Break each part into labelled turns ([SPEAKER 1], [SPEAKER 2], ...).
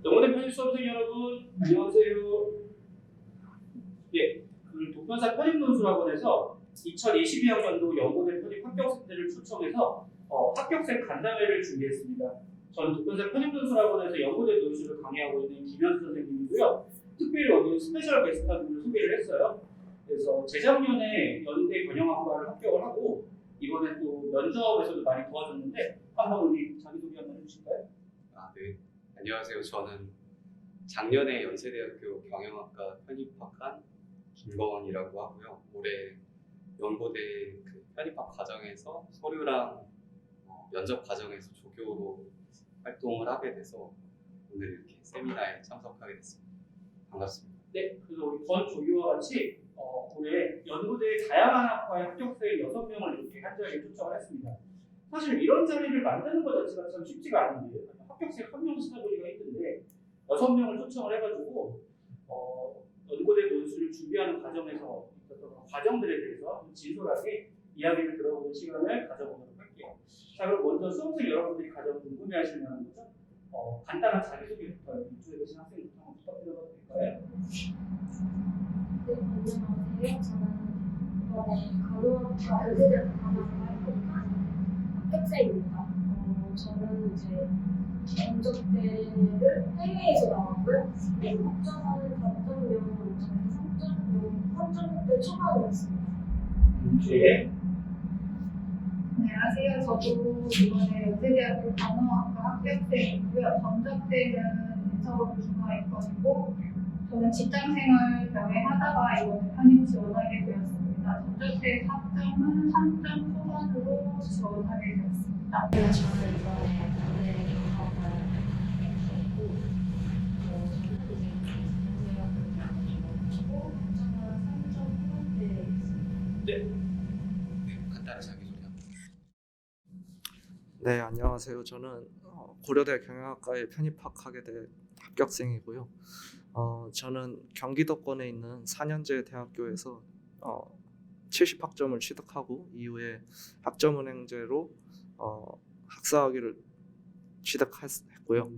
[SPEAKER 1] 영어대 편입 수험생 여러분, 안녕하세요. 예, 그 독변사 편입논술학원에서 2022학년도 연고대 편입 합격생들을 초청해서 합격생 간담회를 준비했습니다. 저는 독변사 편입논술학원에서 연고대 논술을 강의하고 있는 김현수 선생님이고요. 특별히 오늘 스페셜 게스트 한 분을 소개를 했어요. 그래서 재작년에 연대 경영학과를 합격을 하고 이번에 또 면접에서도 많이 도와줬는데 한번 우리 자기소개 한번 해주실까요?
[SPEAKER 2] 네. 안녕하세요. 저는 작년에 연세대학교 경영학과 편입학한 김거원이라고 하고요. 올해 연고대 그 편입학 과정에서 서류랑 면접 과정에서 조교로 활동을 하게 돼서 오늘 이렇게 세미나에 참석하게 됐습니다. 반갑습니다.
[SPEAKER 1] 네, 그래서 우리 권 조교와 같이 올해 연고대 다양한 학과의 합격생 6명을 이렇게 한 자리에 초청을 했습니다. 사실 이런 자리를 만드는 것 자체가 참 쉽지가 않은데 합격생 한 명 찾아보기가 힘든데 6명을 초청을 해가지고 연고대 논술을 준비하는 과정에서 있었던 과정들에 대해서 진솔하게 이야기를 들어보는 시간을 가져보도록 할게요. 자, 그럼 먼저 수험생 여러분들이 가장 궁금해하실 만한 거죠? 간단한 자기소개부터 이쪽에 계신 학생부터 한번 부탁드려도 될까요?
[SPEAKER 3] 네, 안녕하세요. 저는 이번에 간호학과 연세대학교 간호학과 합격한 합격생입니다. 저는 이제 면접대를 해외에서 나왔고요. 학점은 4.0, 3.0, 3.6대 초반이었습니다.
[SPEAKER 1] 네.
[SPEAKER 4] 안녕하세요. 저도 이번에 연세대학교 간호학과 합격생이고요. 전적대는 인서울중앙학과이고 저는 직장생활 병행하다가 이번에 편입 지원하게 되었습니다. 전적대 4점은 3점 초반으로 지원하게 되었습니다.
[SPEAKER 3] 저는 이번에 연세대 경영학과 합격했고 학점은 3점 후반대였습니다.
[SPEAKER 1] 네.
[SPEAKER 2] 간단한 자기소개 한번.
[SPEAKER 5] 네, 안녕하세요. 저는 고려대 경영학과에 편입학하게 된 합격생이고요. 저는 경기도권에 있는 4년제 대학교에서 70학점을 취득하고 이후에 학점은행제로 학사학위를 취득했고요.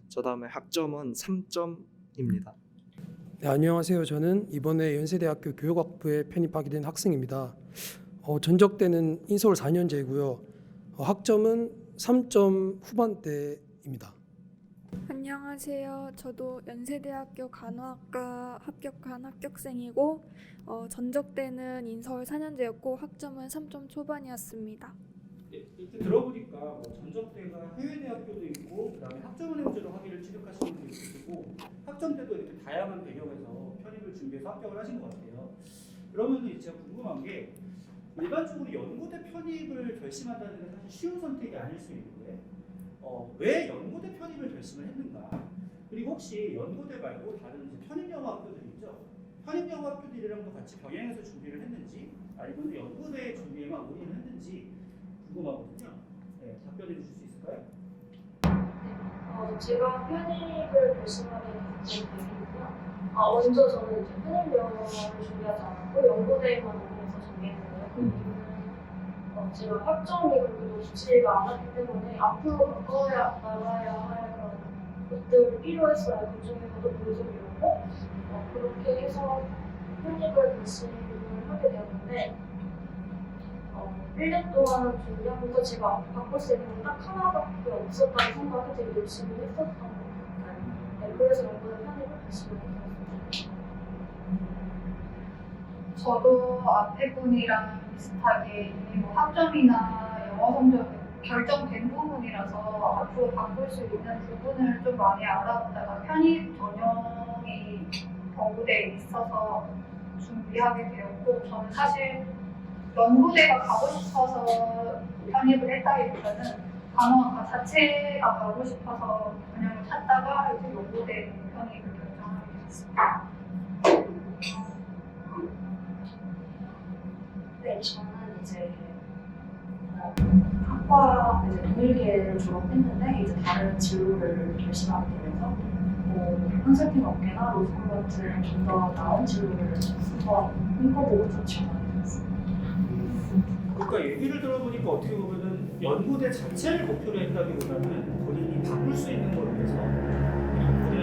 [SPEAKER 5] 저 다음에 학점은 3점입니다.
[SPEAKER 6] 네, 안녕하세요. 저는 이번에 연세대학교 교육학부에 편입하게 된 학생입니다. 전적대는 인서울 4년제이고요. 학점은 3점 후반대입니다.
[SPEAKER 7] 안녕하세요. 저도 연세대학교 간호학과 합격한 합격생이고 전적대는 인서울 4년제였고 학점은 3점 초반이었습니다.
[SPEAKER 1] 네, 이렇게 들어보니까 전적대가 해외 대학교도 있고 그다음에 학점은행제로 학위를 취득하시는 분도 있으시고 학점대도 이렇게 다양한 배경에서 편입을 준비해서 합격을 하신 것 같아요. 그러면 이제 궁금한 게 일반적으로 연고대 편입을 결심한다는 게 사실 쉬운 선택이 아닐 수 있는데 왜 연고대 편입을 결심을 했는가? 그리고 혹시 연고대 말고 다른 이제 편입영어학교들 있죠? 편입영어학교들이랑도 같이 병행해서 준비를 했는지 아니면 연고대 준비에만 올인을 했는지 궁금하거든요. 네, 답변해 주실 수 있을까요?
[SPEAKER 3] 제가 편입을 결심하게 된 계기는요. 먼저 저는 이제 편입영어를 준비하지 않았고 연고대에만 올인해서 준비했는데요. 그 이유는 제가 학점이 그렇게 높지가 않았기 때문에 앞으로 바꿔야 나가야 할 그런 것들이 필요했어요. 그 중에서도 논술이었고 그렇게 해서 편입을 결심을 하게 되었는데 1년 동안 준비하면서 제가 바꿀 수 있는 건 딱 하나밖에 없었다는 생각에 되게 열심히 했었던 것 같아요. 네, 그래서 연구대 편입을 결심을 했습니다.
[SPEAKER 4] 저도 앞에 분이랑 비슷하게 이미 뭐 학점이나 영어 성적 결정된 부분이라서 앞으로 바꿀 수 있는 부분을 좀 많이 알아보다가 편입 전형이 연구대에 있어서 준비하게 되었고 저는 사실 연구대가 가고 싶어서 편입을 했다기보다는 간호학과 자체가 가고 싶어서 전형을 찾다가 이제 연구대 편입을 결정하게 됐습니다.
[SPEAKER 3] 네, 저는 이제 학과 이제 동일계를 졸업했는데 이제 다른 진로를 결심하게 되면서 컨설팅 업계나 로스쿨 같은 좀 더 나은 진로를 한번 꿈꿔보고서 지원하게 되었습니다.
[SPEAKER 1] 그러니까 얘기를 들어보니까 어떻게 보면은 연고대 자체를 목표로 했다기보다는 본인이 바꿀 수 있는 걸 위해서 연고대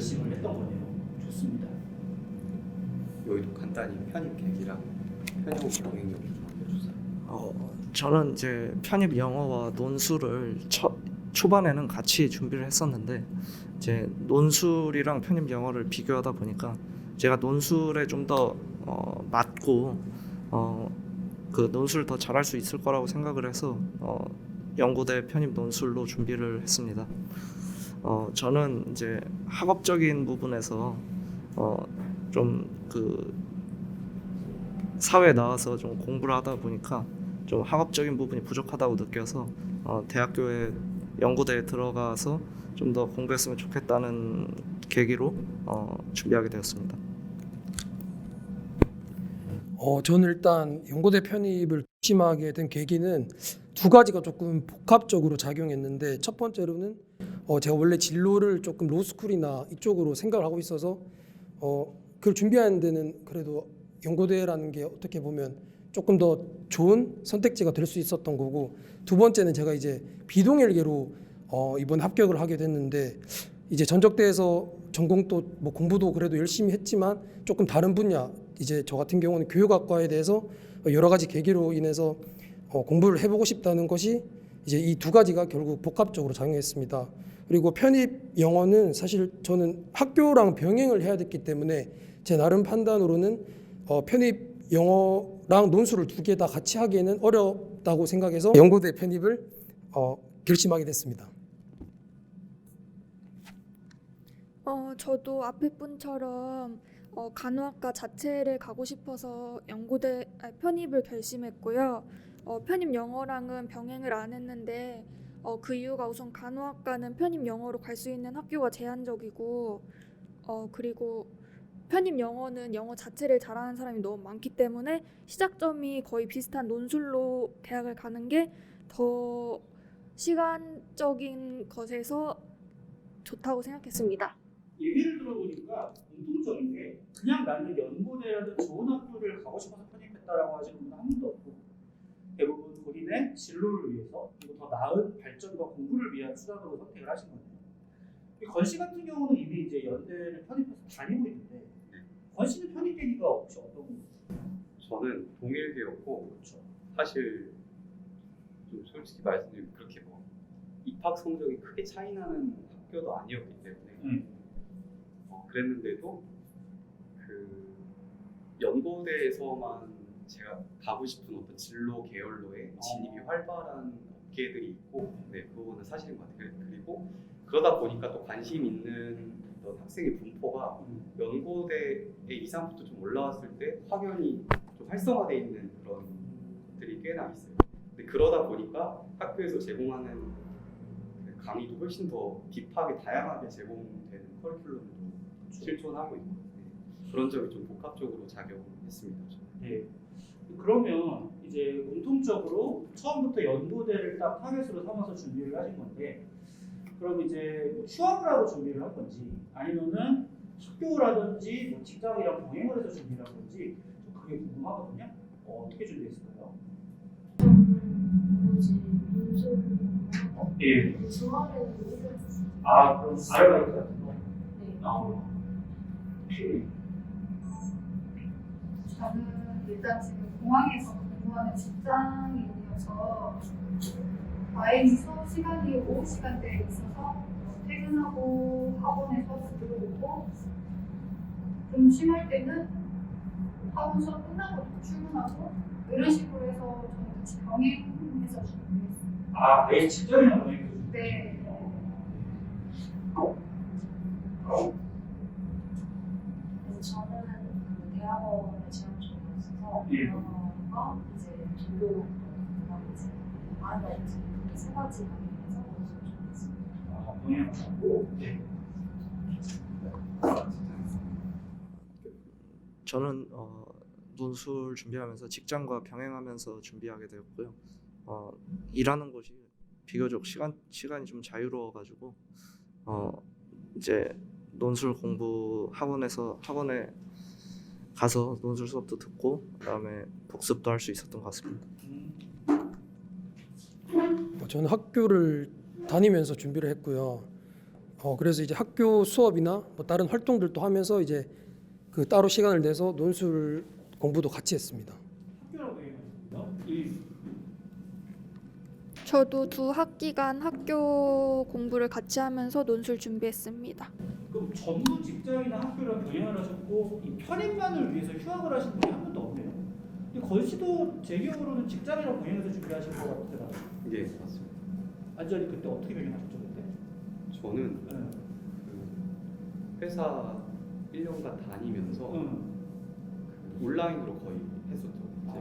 [SPEAKER 1] 결심을 했던 거네요. 좋습니다.
[SPEAKER 2] 여기도 간단히 편입 계기랑 편입 병행 여기 좀 알려주세요.
[SPEAKER 5] 저는 이제 편입 영어와 논술을 초반에는 같이 준비를 했었는데 이제 논술이랑 편입 영어를 비교하다 보니까 제가 논술에 좀 더 맞고 그 논술을 더 잘할 수 있을 거라고 생각을 해서 연고대 편입 논술로 준비를 했습니다. 저는 이제 학업적인 부분에서 좀 그 사회에 나와서 좀 공부를 하다 보니까 좀 학업적인 부분이 부족하다고 느껴서 대학교에 연고대에 들어가서 좀 더 공부했으면 좋겠다는 계기로 준비하게 되었습니다.
[SPEAKER 6] 저는 일단 연고대 편입을 결심하게 된 계기는 두 가지가 조금 복합적으로 작용했는데, 첫 번째로는 제가 원래 진로를 조금 로스쿨이나 이쪽으로 생각을 하고 있어서 그걸 준비하는 데는 그래도 연고대라는 게 어떻게 보면 조금 더 좋은 선택지가 될 수 있었던 거고, 두 번째는 제가 이제 비동일계로 이번 합격을 하게 됐는데, 이제 전적대에서 전공도 뭐 공부도 그래도 열심히 했지만 조금 다른 분야, 이제 저 같은 경우는 교육학과에 대해서 여러 가지 계기로 인해서 공부를 해보고 싶다는 것이 이제 이 두 가지가 결국 복합적으로 작용했습니다. 그리고 편입 영어는 사실 저는 학교랑 병행을 해야 됐기 때문에 제 나름 판단으로는 편입 영어랑 논술을 두 개 다 같이 하기에는 어렵다고 생각해서 연고대 편입을 결심하게 됐습니다.
[SPEAKER 7] 저도 앞에 분처럼 간호학과 자체를 가고 싶어서 편입을 결심했고요. 편입 영어랑은 병행을 안 했는데 그 이유가 우선 간호학과는 편입 영어로 갈 수 있는 학교가 제한적이고 그리고 편입 영어는 영어 자체를 잘하는 사람이 너무 많기 때문에 시작점이 거의 비슷한 논술로 대학을 가는 게 더 시간적인 것에서 좋다고 생각했습니다.
[SPEAKER 1] 얘기를 들어보니까 공통적인 게 그냥 나는 연고대라는 좋은 학교를 가고 싶어서 편입했다라고 하시는 분은 한 분도 없고, 대부분 본인의 진로를 위해서 그리고 더 나은 발전과 공부를 위한 수단으로 선택을 하신 거네요. 권 씨 같은 경우는 이미 이제 연대를 편입해서 다니고 있는데, 권 씨는 편입 계기가 혹시 어떤 건가요?
[SPEAKER 2] 저는 동일계였고, 사실 좀 솔직히 말씀드리면 그렇게 뭐 입학 성적이 크게 차이 나는 학교도 아니었기 때문에 그랬는데도 그 연고대에서만 제가 가고 싶은 어떤 진로 계열로의 진입이 활발한 업계들이 있고, 네, 그거는 사실인 것 같아요. 그리고 그러다 보니까 또 관심 있는 어떤 학생의 분포가 연고대의 이상부터 좀 올라왔을 때 확연히 좀 활성화되어 있는 그런 것들이 꽤나 있어요. 근데 그러다 보니까 학교에서 제공하는 그 강의도 훨씬 더 딥하게 다양하게 제공되는 커리큘럼도 실존하고 있고, 그런 점이 좀 복합적으로 작용했습니다. 저는.
[SPEAKER 1] 네. 그러면 이제 공통적으로 처음부터 연고대를 딱 타겟으로 삼아서 준비를 하신 건데, 그럼 이제 뭐 휴학을 하고 준비를 한 건지 아니면은 학교라든지 뭐 직장이랑 병행을 해서 준비를 한 건지 좀 그게 궁금하거든요. 어떻게 준비했을까요? 예.
[SPEAKER 3] 주말에는 일을 했어요.
[SPEAKER 1] 그럼 아르바이트 같은 거?
[SPEAKER 3] 네.
[SPEAKER 4] 저는 일단 지금 공항에서 근무하는 직장인이어서 다행히 수업 시간이 오후 시간대에 있어서 퇴근하고 학원에 수업 들어오고 좀 심할 때는 학원 수업 끝나고 출근하고 이런 식으로 해서 저는 같이 병행해서 준비했어요.
[SPEAKER 1] 매일 직전이나 병행해 주세요.
[SPEAKER 4] 네.
[SPEAKER 3] 저는 그 대학원에 재학 중이었어서
[SPEAKER 1] 예.
[SPEAKER 3] 병원과 이제 진료 그다음에 이제 아르바이트 세 가지 병행해서 준비했어요.
[SPEAKER 1] 병행하고. 네.
[SPEAKER 5] 저는 논술 준비하면서 직장과 병행하면서 준비하게 되었고요. 일하는 곳이 비교적 시간이 좀 자유로워가지고 이제 논술 공부 학원에 가서 논술 수업도 듣고 그다음에 복습도 할 수 있었던 것 같습니다.
[SPEAKER 6] 저는 학교를 다니면서 준비를 했고요. 그래서 이제 학교 수업이나 뭐 다른 활동들도 하면서 이제 그 따로 시간을 내서 논술 공부도 같이 했습니다.
[SPEAKER 1] 학교라고 얘기하셨습니다.
[SPEAKER 7] 저도 2학기간 학교 공부를 같이 하면서 논술 준비했습니다.
[SPEAKER 1] 그럼 전부 직장이나 학교랑 병행을 하셨고 이 편입만을 위해서 휴학을 하신 분이 한 분도 없네요. 근데 건 씨도 제 기억으로는 직장이랑 병행해서 준비하신 것 같더라고요.
[SPEAKER 2] 예, 맞습니다.
[SPEAKER 1] 완전히 그때 어떻게 병행하셨죠 그때?
[SPEAKER 2] 저는
[SPEAKER 1] 네.
[SPEAKER 2] 그 회사 1년간 다니면서
[SPEAKER 1] 응.
[SPEAKER 2] 그 온라인으로 거의 했었죠.
[SPEAKER 1] 아,
[SPEAKER 2] 이제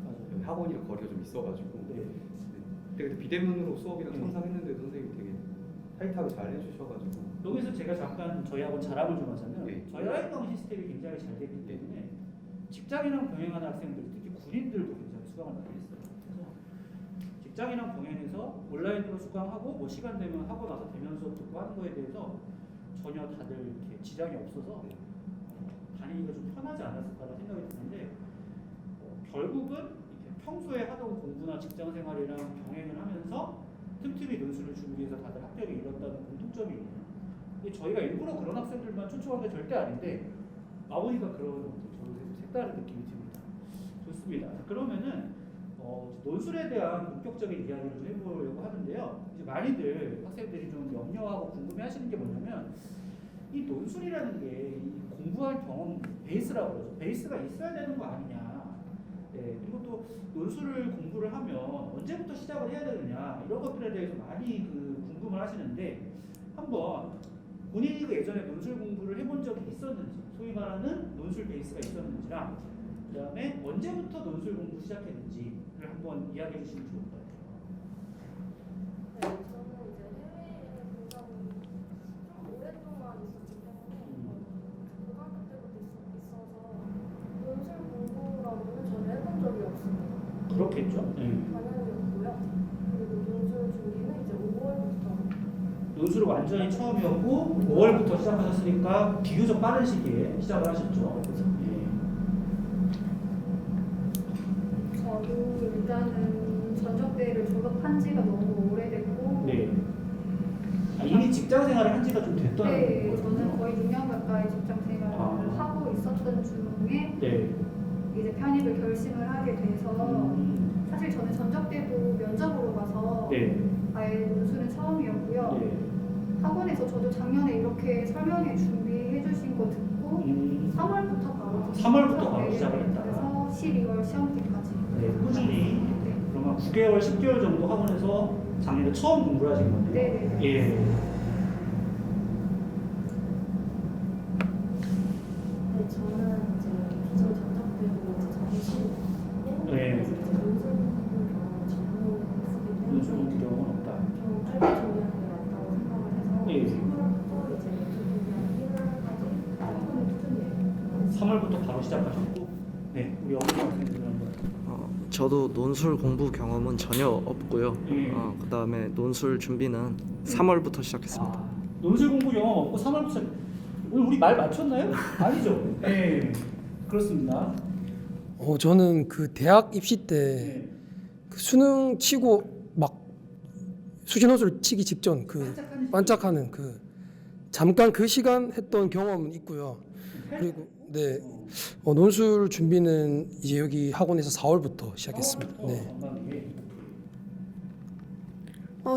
[SPEAKER 1] 맞아요.
[SPEAKER 2] 여기 학원이랑 거리가 좀 있어가지고
[SPEAKER 1] 네.
[SPEAKER 2] 그때 비대면으로 수업이랑
[SPEAKER 1] 네.
[SPEAKER 2] 참석했는데 선생님이 되게 타이트하게 잘 해주셔가지고
[SPEAKER 1] 여기서 제가 잠깐 저희 학원 자랑을 좀 하자면
[SPEAKER 2] 네.
[SPEAKER 1] 저희 라이브방 시스템이 굉장히 잘 되기 때문에 직장이랑 병행하는 학생들 특히 군인들도 굉장히 수강을 많이 했어요. 그래서 직장이랑 병행해서 온라인으로 수강하고 뭐 시간 되면 하고 나서 대면 수업 듣고 하는 거에 대해서 전혀 다들 이렇게 지장이 없어서 다니기가 좀 편하지 않았을까라는 생각이 드는데 결국은 이렇게 평소에 하던 공부나 직장 생활이랑 병행을 하면서 틈틈이 논술을 준비해서 다들 합격에 이뤘다는 공통점이 있네요. 근데 저희가 일부러 그런 학생들만 초청한 게 절대 아닌데 나오니까 그런 저는 색다른 느낌이 듭니다. 좋습니다. 그러면은 논술에 대한 본격적인 이야기를 좀 해보려고 하는데요. 이제 많이들 학생들이 좀 염려하고 궁금해하시는 게 뭐냐면 이 논술이라는 게 이 공부할 경험 베이스라고 그러죠. 베이스가 있어야 되는 거 아니냐. 네, 그리고 또 논술을 공부를 하면 언제부터 시작을 해야 되느냐 이런 것들에 대해서 많이 궁금을 하시는데 한번 본인이 예전에 논술 공부를 해본 적이 있었는지 소위 말하는 논술 베이스가 있었는지랑 그 다음에 언제부터 논술 공부 시작했는지를 한번 이야기해 주시면 좋을 것 같아요.
[SPEAKER 3] 네, 저는 이제 해외에 굉장히 좀 오랫동안 있었기 때문에 고등학교 때부터 있어서 논술 공부라고는 전혀 해본 적이 없습니다.
[SPEAKER 1] 그렇겠죠? 네.
[SPEAKER 3] 당연히 없고요. 그리고 논술 준비는 이제 5월부터
[SPEAKER 1] 논술을 완전히 처음이었고 5월부터 시작하셨으니까 비교적 빠른 시기에 시작을 하셨죠. 네.
[SPEAKER 4] 저도 일단은 전적대를 졸업한 지가 너무 오래됐고
[SPEAKER 1] 네. 이미 직장 생활을 한 지가 좀 됐다는
[SPEAKER 4] 네,
[SPEAKER 1] 거죠?
[SPEAKER 4] 저는 거의 6년 가까이 직장 생활을 하고 있었던 중에
[SPEAKER 1] 네.
[SPEAKER 4] 이제 편입을 결심을 하게 돼서 사실 저는 전적대도 면접으로 가서
[SPEAKER 1] 네.
[SPEAKER 4] 아예 논술은 처음이었고요.
[SPEAKER 1] 네.
[SPEAKER 4] 학원에서 저도 작년에 이렇게 설명회 준비해 주신 거 듣고 3월부터 바로
[SPEAKER 1] 3월부터 바로
[SPEAKER 4] 네,
[SPEAKER 1] 시작을 했다.
[SPEAKER 4] 그래서 12월 시험 때까지
[SPEAKER 1] 네, 꾸준히
[SPEAKER 4] 네.
[SPEAKER 1] 그러면 9개월, 10개월 정도 학원에서 작년에 처음 공부를 하신 건데요.
[SPEAKER 4] 네네.
[SPEAKER 1] 예.
[SPEAKER 3] 네, 저는 이제 기존 전적대도 이제 정시고
[SPEAKER 1] 네.
[SPEAKER 3] 논술 공부 경험을 전공했기
[SPEAKER 1] 논술
[SPEAKER 3] 때문에
[SPEAKER 1] 공부 경험은 없다.
[SPEAKER 3] 좀 짧게 준비하는 게 맞다고 생각을 해서
[SPEAKER 1] 네.
[SPEAKER 3] 3월부터 이제 준비한 1월까지 학원을 꾸준히 했어요.
[SPEAKER 1] 3월부터 바로 시작하셨고, 네, 우리 어머니 학생들은 한번.
[SPEAKER 5] 저도 논술 공부 경험은 전혀 없고요. 그다음에 논술 준비는 3월부터 시작했습니다.
[SPEAKER 1] 논술 공부 경험 없고 3월부터 오늘 우리 말 맞췄나요? 아니죠. 네, 그렇습니다.
[SPEAKER 6] 저는 그 대학 입시 때
[SPEAKER 1] 네.
[SPEAKER 6] 그 수능 치고 막 수시논술 치기 직전 그 반짝하는 그 잠깐 그 시간 했던 경험은 있고요. 그리고 네 논술 준비는 이제 여기 학원에서 4월부터 시작했습니다. 네.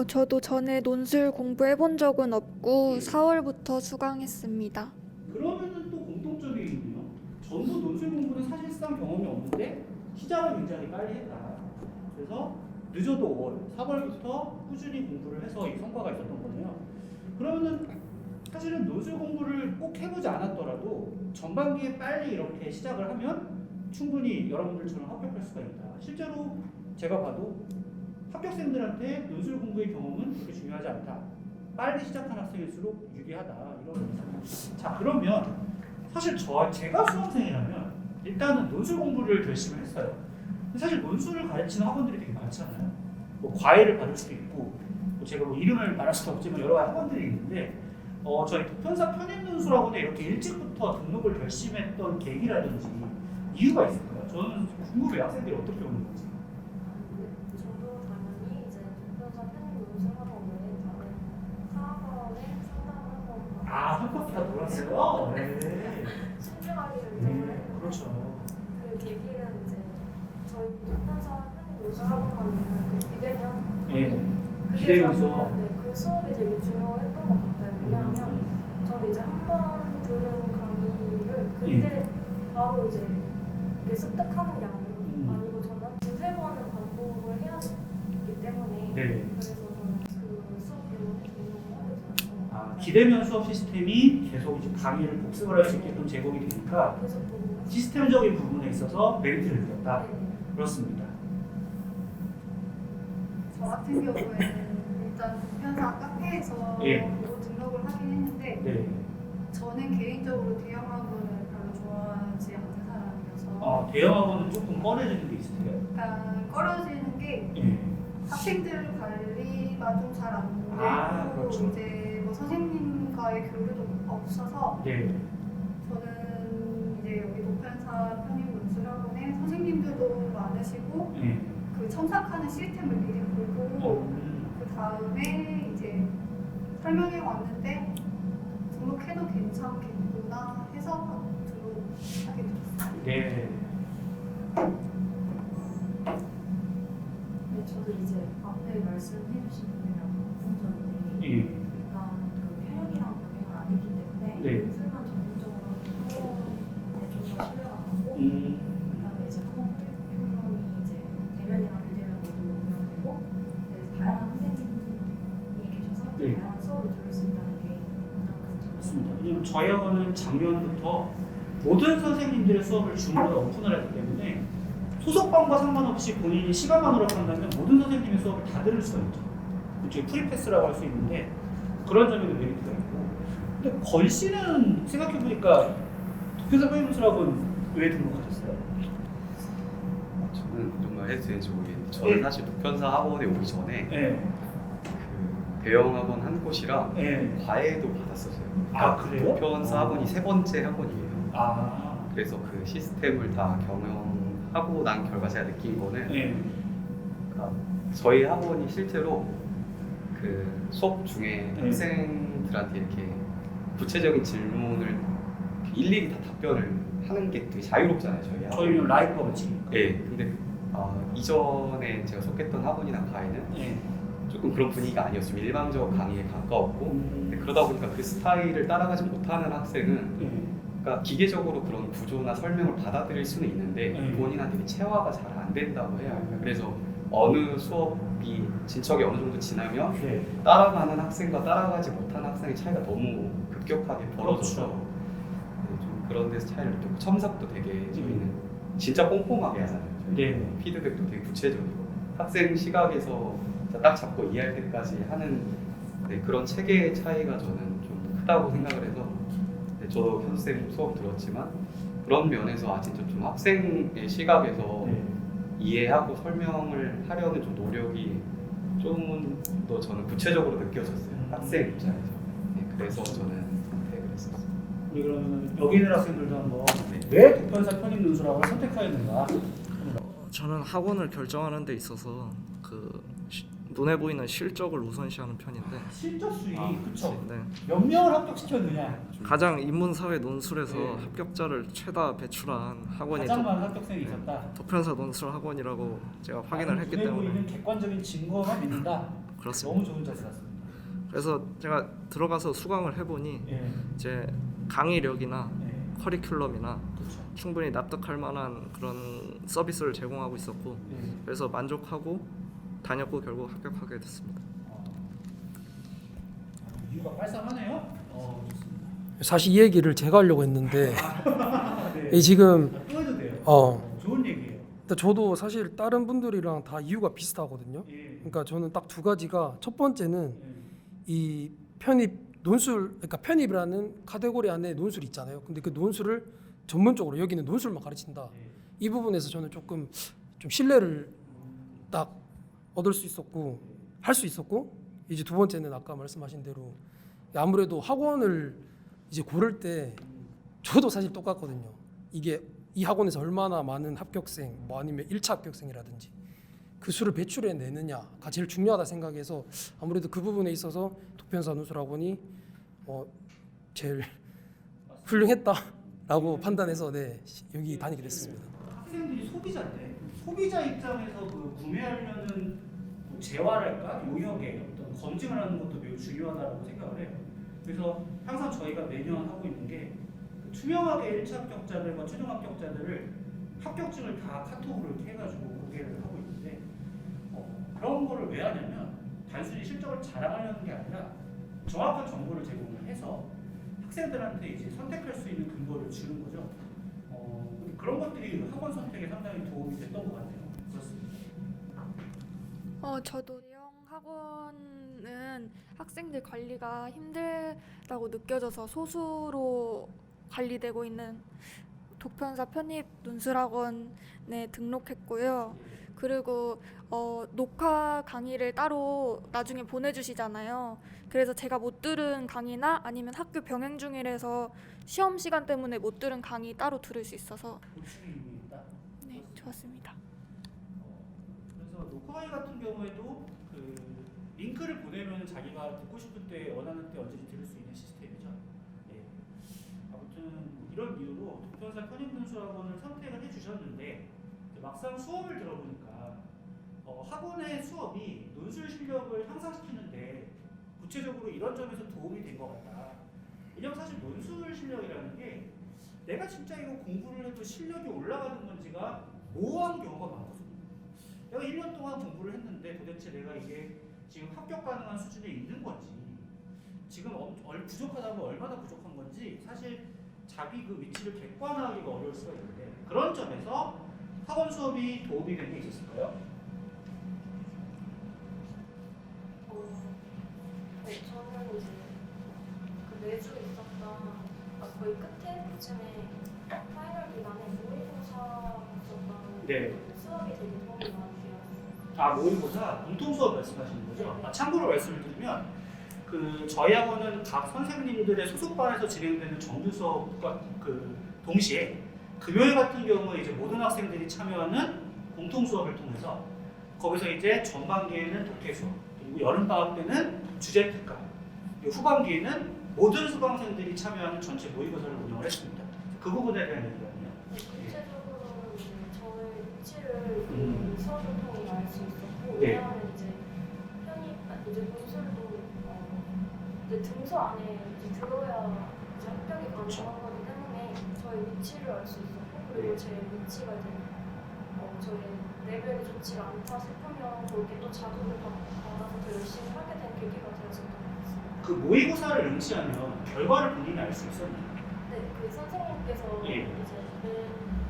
[SPEAKER 7] 저도 전에 논술 공부해본 적은 없고 4월부터 수강했습니다.
[SPEAKER 1] 그러면은 또 공통점이 있네요. 전부 논술 공부는 사실상 경험이 없는데 시작을 굉장히 빨리 했다. 그래서 늦어도 5월, 4월부터 꾸준히 공부를 해서 이 성과가 있었던 거네요. 그러면은 사실은 논술 공부를 꼭 해보지 않았더라도 전반기에 빨리 이렇게 시작을 하면 충분히 여러분들처럼 합격할 수가 있다. 실제로 제가 봐도 합격생들한테 논술 공부의 경험은 그렇게 중요하지 않다. 빨리 시작한 학생일수록 유리하다. 이런 겁니다. 자, 그러면 사실 제가 수험생이라면 일단은 논술 공부를 결심을 했어요. 근데 사실 논술을 가르치는 학원들이 되게 많잖아요. 뭐 과외를 받을 수도 있고, 뭐 제가 뭐 이름을 말할 수도 없지만 여러 가지 학원들이 있는데, 저희 부편사 편입논술학원에 이렇게 일찍부터 등록을 결심했던 계기라든지 이유가 있을까요? 저는 궁금해요. 학생들이 어떻게 오는 건지.
[SPEAKER 3] 저도 당연히 이제 부편사 편입 논술학원 외에 다른 사학원에 상담을
[SPEAKER 1] 한 바퀴 다 돌았어요? 네.
[SPEAKER 3] 신중하게
[SPEAKER 1] 네,
[SPEAKER 3] 결정을
[SPEAKER 1] 그렇죠.
[SPEAKER 3] 그 계기는 이제 저희 독단사 노사학원 가면 그 비대면
[SPEAKER 1] 예. 기대면서.
[SPEAKER 3] 네, 그 수업이 되게 중요했던 것 같아요. 왜냐하면 저는 이제 한 번 들은 강의를 그때 바로 이제 이게 습득하는 게 아니고 저는 두세 번은 반복을 해야 되기 때문에
[SPEAKER 1] 네.
[SPEAKER 3] 그래서 저는 그 수업 배우는 게 너무 하게 되었어요.
[SPEAKER 1] 아, 기대면 수업 시스템이 계속 이제 강의를 복습을 할 수 있게끔 제공이 되니까
[SPEAKER 3] 계속 보고
[SPEAKER 1] 시스템적인 부분에 있어서 메리트를 느꼈다.
[SPEAKER 3] 네.
[SPEAKER 1] 그렇습니다.
[SPEAKER 4] 저 같은 경우에는 일단 보편사 카페에서
[SPEAKER 1] 예.
[SPEAKER 4] 보고 등록을 하긴 했는데
[SPEAKER 1] 네.
[SPEAKER 4] 저는 개인적으로 대형학원을 별로 좋아하지 않는 사람이어서
[SPEAKER 1] 대형학원은 조금 꺼려지는 게 있으세요?
[SPEAKER 4] 약간 꺼려지는 게
[SPEAKER 1] 예.
[SPEAKER 4] 학생들 관리가 좀 잘 안 되고
[SPEAKER 1] 그렇죠.
[SPEAKER 4] 이제 뭐 선생님과의 교류도 없어서
[SPEAKER 1] 네.
[SPEAKER 4] 저는 이제 여기 보편사 편입논술학원에 선생님들도 많으시고
[SPEAKER 1] 예.
[SPEAKER 4] 그 첨삭하는 시스템을 미리 보고
[SPEAKER 1] 음.
[SPEAKER 4] 그 다음에 이제 설명해 왔는데 등록해도 괜찮겠구나 해서 등록하게 됐어요.
[SPEAKER 1] 네.
[SPEAKER 8] 네, 저도 이제 앞에 말씀해주신 분이랑 공통점인데
[SPEAKER 1] 예.
[SPEAKER 8] 일단 그 편협이랑 병행을 안 했기 때문에
[SPEAKER 1] 네.
[SPEAKER 8] 논술만 전문적으로 학원에 좀더 신뢰가 가고
[SPEAKER 1] 음.
[SPEAKER 8] 그다음에 이제 학원 프로그램이 이제 대면이랑 비대면 모두 운영되고 네, 다양한 선생님이 계셔서
[SPEAKER 1] 네.
[SPEAKER 8] 다양한 수업을 들을 수 있다는 게 가장 큰 점이었습니다.
[SPEAKER 1] 맞습니다. 왜냐면 저희 학원은 작년부터 모든 선생님들의 수업을 줌으로 오픈을 했기 때문에 소속반과 상관없이 본인이 시간만으로 한다면 모든 선생님의 수업을 다 들을 수가 있죠. 그쪽에 프리패스라고 할 수 있는데 그런 점에도 메리트가 있고. 근데 건 씨는 생각해보니까 도쿄사 편입논술학원 왜 등록하셨어요?
[SPEAKER 2] 저는 정말 해도 되는지 모르겠는데 저는
[SPEAKER 1] 네.
[SPEAKER 2] 사실 보편사 학원에 오기 전에
[SPEAKER 1] 네.
[SPEAKER 2] 그 대형 학원 한 곳이랑
[SPEAKER 1] 네.
[SPEAKER 2] 과외도 받았었어요.
[SPEAKER 1] 아, 그래요?
[SPEAKER 2] 보편사 학원이 세 번째 학원이에요.
[SPEAKER 1] 아.
[SPEAKER 2] 그래서 그 시스템을 다 경영하고 난 결과 제가 느낀 거는
[SPEAKER 1] 네.
[SPEAKER 2] 그러니까 저희 학원이 실제로 그 수업 중에
[SPEAKER 1] 네.
[SPEAKER 2] 학생들한테 이렇게 구체적인 질문을 이렇게 일일이 다 답변을 하는 게 되게 자유롭잖아요, 저희 학원.
[SPEAKER 1] 저희는 라이브 버치니까.
[SPEAKER 2] 네, 근데 이전에 제가 속했던 학원이나 과외는
[SPEAKER 1] 네.
[SPEAKER 2] 조금 그런 분위기가 아니었어요. 일방적 강의에 가까웠고 근데
[SPEAKER 1] 음.
[SPEAKER 2] 그러다 보니까 그 스타일을 따라가지 못하는 학생은
[SPEAKER 1] 네.
[SPEAKER 2] 그러니까 기계적으로 그런 구조나 설명을 받아들일 수는 있는데
[SPEAKER 1] 네.
[SPEAKER 2] 본인한테 체화가 잘 안 된다고 해야 할까요? 그래서 어느 수업이 진척이 어느 정도 지나면
[SPEAKER 1] 네.
[SPEAKER 2] 따라가는 학생과 따라가지 못하는 학생의 차이가 너무 급격하게 벌어져서
[SPEAKER 1] 그렇죠.
[SPEAKER 2] 네, 좀 그런 데서 차이를 느꼈고 첨삭도 되게 저희는 진짜 꼼꼼하게 하잖아요. 저희
[SPEAKER 1] 네.
[SPEAKER 2] 피드백도 되게 구체적이고 학생 시각에서 딱 잡고 이해할 때까지 하는 네, 그런 체계의 차이가 저는 좀 크다고 생각을 해서 네, 저도 현수쌤 수업 들었지만 그런 면에서 진짜 좀 학생의 시각에서
[SPEAKER 1] 네.
[SPEAKER 2] 이해하고 설명을 하려는 좀 노력이 좀 더 저는 구체적으로 느껴졌어요. 학생 입장에서. 네, 그래서 저는 네, 그랬었어요.
[SPEAKER 1] 우리 그러면 여기 있는 학생들도 한번
[SPEAKER 2] 네.
[SPEAKER 1] 왜 보편사 편입논술학원을 선택하였는가?
[SPEAKER 5] 저는 학원을 결정하는 데 있어서 그 눈에 보이는 실적을 우선시하는 편인데
[SPEAKER 1] 실적 수익, 그쵸?
[SPEAKER 5] 네.
[SPEAKER 1] 몇 명을 합격시켰느냐?
[SPEAKER 5] 가장 인문사회 논술에서
[SPEAKER 1] 네.
[SPEAKER 5] 합격자를 최다 배출한 학원이
[SPEAKER 1] 가장 많은 합격생이 있었다.
[SPEAKER 5] 도편사 논술 학원이라고 제가 확인을 했기
[SPEAKER 1] 눈에
[SPEAKER 5] 때문에
[SPEAKER 1] 보이는 객관적인 증거만 있는다.
[SPEAKER 5] 그렇습니다.
[SPEAKER 1] 너무 좋은 자세 같습니다.
[SPEAKER 5] 그래서 제가 들어가서 수강을 해보니
[SPEAKER 1] 예,
[SPEAKER 5] 이제 강의력이나
[SPEAKER 1] 예,
[SPEAKER 5] 커리큘럼이나
[SPEAKER 1] 그렇죠.
[SPEAKER 5] 충분히 납득할 만한 그런 서비스를 제공하고 있었고
[SPEAKER 1] 예.
[SPEAKER 5] 그래서 만족하고 다녔고 결국 합격하게 됐습니다.
[SPEAKER 1] 이유가 깔쌈하네요. 좋습니다.
[SPEAKER 6] 사실 이 얘기를 제가 하려고 했는데
[SPEAKER 1] 네.
[SPEAKER 6] 이 지금
[SPEAKER 1] 또 해도 돼요. 좋은 얘기예요.
[SPEAKER 6] 근데 저도 사실 다른 분들이랑 다 이유가 비슷하거든요.
[SPEAKER 1] 예.
[SPEAKER 6] 그러니까 저는 딱 두 가지가 첫 번째는
[SPEAKER 1] 예.
[SPEAKER 6] 이 편입 논술, 그러니까 편입이라는 카테고리 안에 논술이 있잖아요. 근데 그 논술을 전문적으로 여기는 논술만 가르친다. 이 부분에서 저는 조금 좀 신뢰를 딱 얻을 수 있었고 할 수 있었고 이제 두 번째는 아까 말씀하신 대로 아무래도 학원을 이제 고를 때 저도 사실 똑같거든요. 이게 이 학원에서 얼마나 많은 합격생 뭐 아니면 1차 합격생이라든지 그 수를 배출해 내느냐가 제일 중요하다 생각해서 아무래도 그 부분에 있어서 도편사 논술학원이 제일 훌륭했다라고 판단해서 네, 여기 다니게 됐습니다.
[SPEAKER 1] 학생들이 소비자인데 소비자 입장에서 그 구매하려는 뭐 재활할까 용역의 어떤 검증을 하는 것도 매우 중요하다고 생각을 해요. 그래서 항상 저희가 매년 하고 있는 게 투명하게 1차 합격자들과 최종 합격자들을 합격증을 다 카톡으로 이렇게 해가지고 공개를 하고 있는데 그런 거를 왜 하냐면 단순히 실적을 자랑하려는 게 아니라 정확한 정보를 제공을 해서 학생들한테 이제 선택할 수 있는 근거를 주는 거죠. 그런 것들이 학원 선택에 상당히 도움이 됐던 것 같아요. 그렇습니다.
[SPEAKER 7] 저도 대형 학원은 학생들 관리가 힘들다고 느껴져서 소수로 관리되고 있는 독편사 편입 논술학원에 등록했고요. 그리고 녹화 강의를 따로 나중에 보내주시잖아요. 그래서 제가 못 들은 강의나 아니면 학교 병행 중이라서 시험 시간 때문에 못 들은 강의 따로 들을 수 있어서
[SPEAKER 1] 보충이 있다.
[SPEAKER 7] 네, 좋았습니다.
[SPEAKER 1] 그래서 녹화 강의 같은 경우에도 그 링크를 보내면 자기가 듣고 싶을 때 원하는 때 언제든지 들을 수 있는 시스템이죠. 예. 아무튼 이런 이유로 독편사 편입논술학원을 선택을 해주셨는데 막상 수업을 들어보니까 학원의 수업이 논술 실력을 향상시키는데 구체적으로 이런 점에서 도움이 된 것 같다. 왜냐면 사실 논술 실력이라는 게 내가 진짜 이거 공부를 해도 실력이 올라가는 건지가 모호한 경우가 많거든요. 내가 1년 동안 공부를 했는데 도대체 내가 이게 지금 합격 가능한 수준에 있는 건지 지금 부족하다면 얼마나 부족한 건지 사실 자기 그 위치를 객관화하기가 어려울 수가 있는데 그런 점에서 학원 수업이 도움이 된 게 있었을까요?
[SPEAKER 3] 네, 저는 이제 그 매주 있었던 거의 끝에쯤에 파이널 기간에 모의고사 있었던
[SPEAKER 1] 네.
[SPEAKER 3] 수업이 되게 도움이 많이 되었어요.
[SPEAKER 1] 아, 모의고사 공통 수업 말씀하시는 거죠? 참고로 말씀을 드리면 그 저희 학원은 각 선생님들의 소속반에서 진행되는 정규 수업과 그 동시에 금요일 같은 경우에 이제 모든 학생들이 참여하는 공통 수업을 통해서 거기서 이제 전반기에는 독해 수업 그리고 여름 방학 때는 주제 특강 그리고 후반기에는 모든 수강생들이 참여하는 전체 모의고사를 운영을 했습니다. 그 부분에 대한 얘기거든요.
[SPEAKER 3] 네, 구체적으로 이제 저의 위치를 그 수업을 통해 알 수 있었고
[SPEAKER 1] 네.
[SPEAKER 3] 왜냐하면 이제 이제 논술도 이제 등수 안에 이제 들어야 이제 합격이 가능한 거기 때문에 저의 위치를 알 수 있었고 그리고 제 위치가 이제 저의 레벨이 좋지가 않다 싶으면 거기에 또 자극을 받아서 더 열심히 하게 된 계기가 되었었던 것 같습니다.
[SPEAKER 1] 그 모의고사를 응시하면 결과를 본인이 알 수 있었나요?
[SPEAKER 3] 네, 그 선생님께서
[SPEAKER 1] 예.
[SPEAKER 3] 이제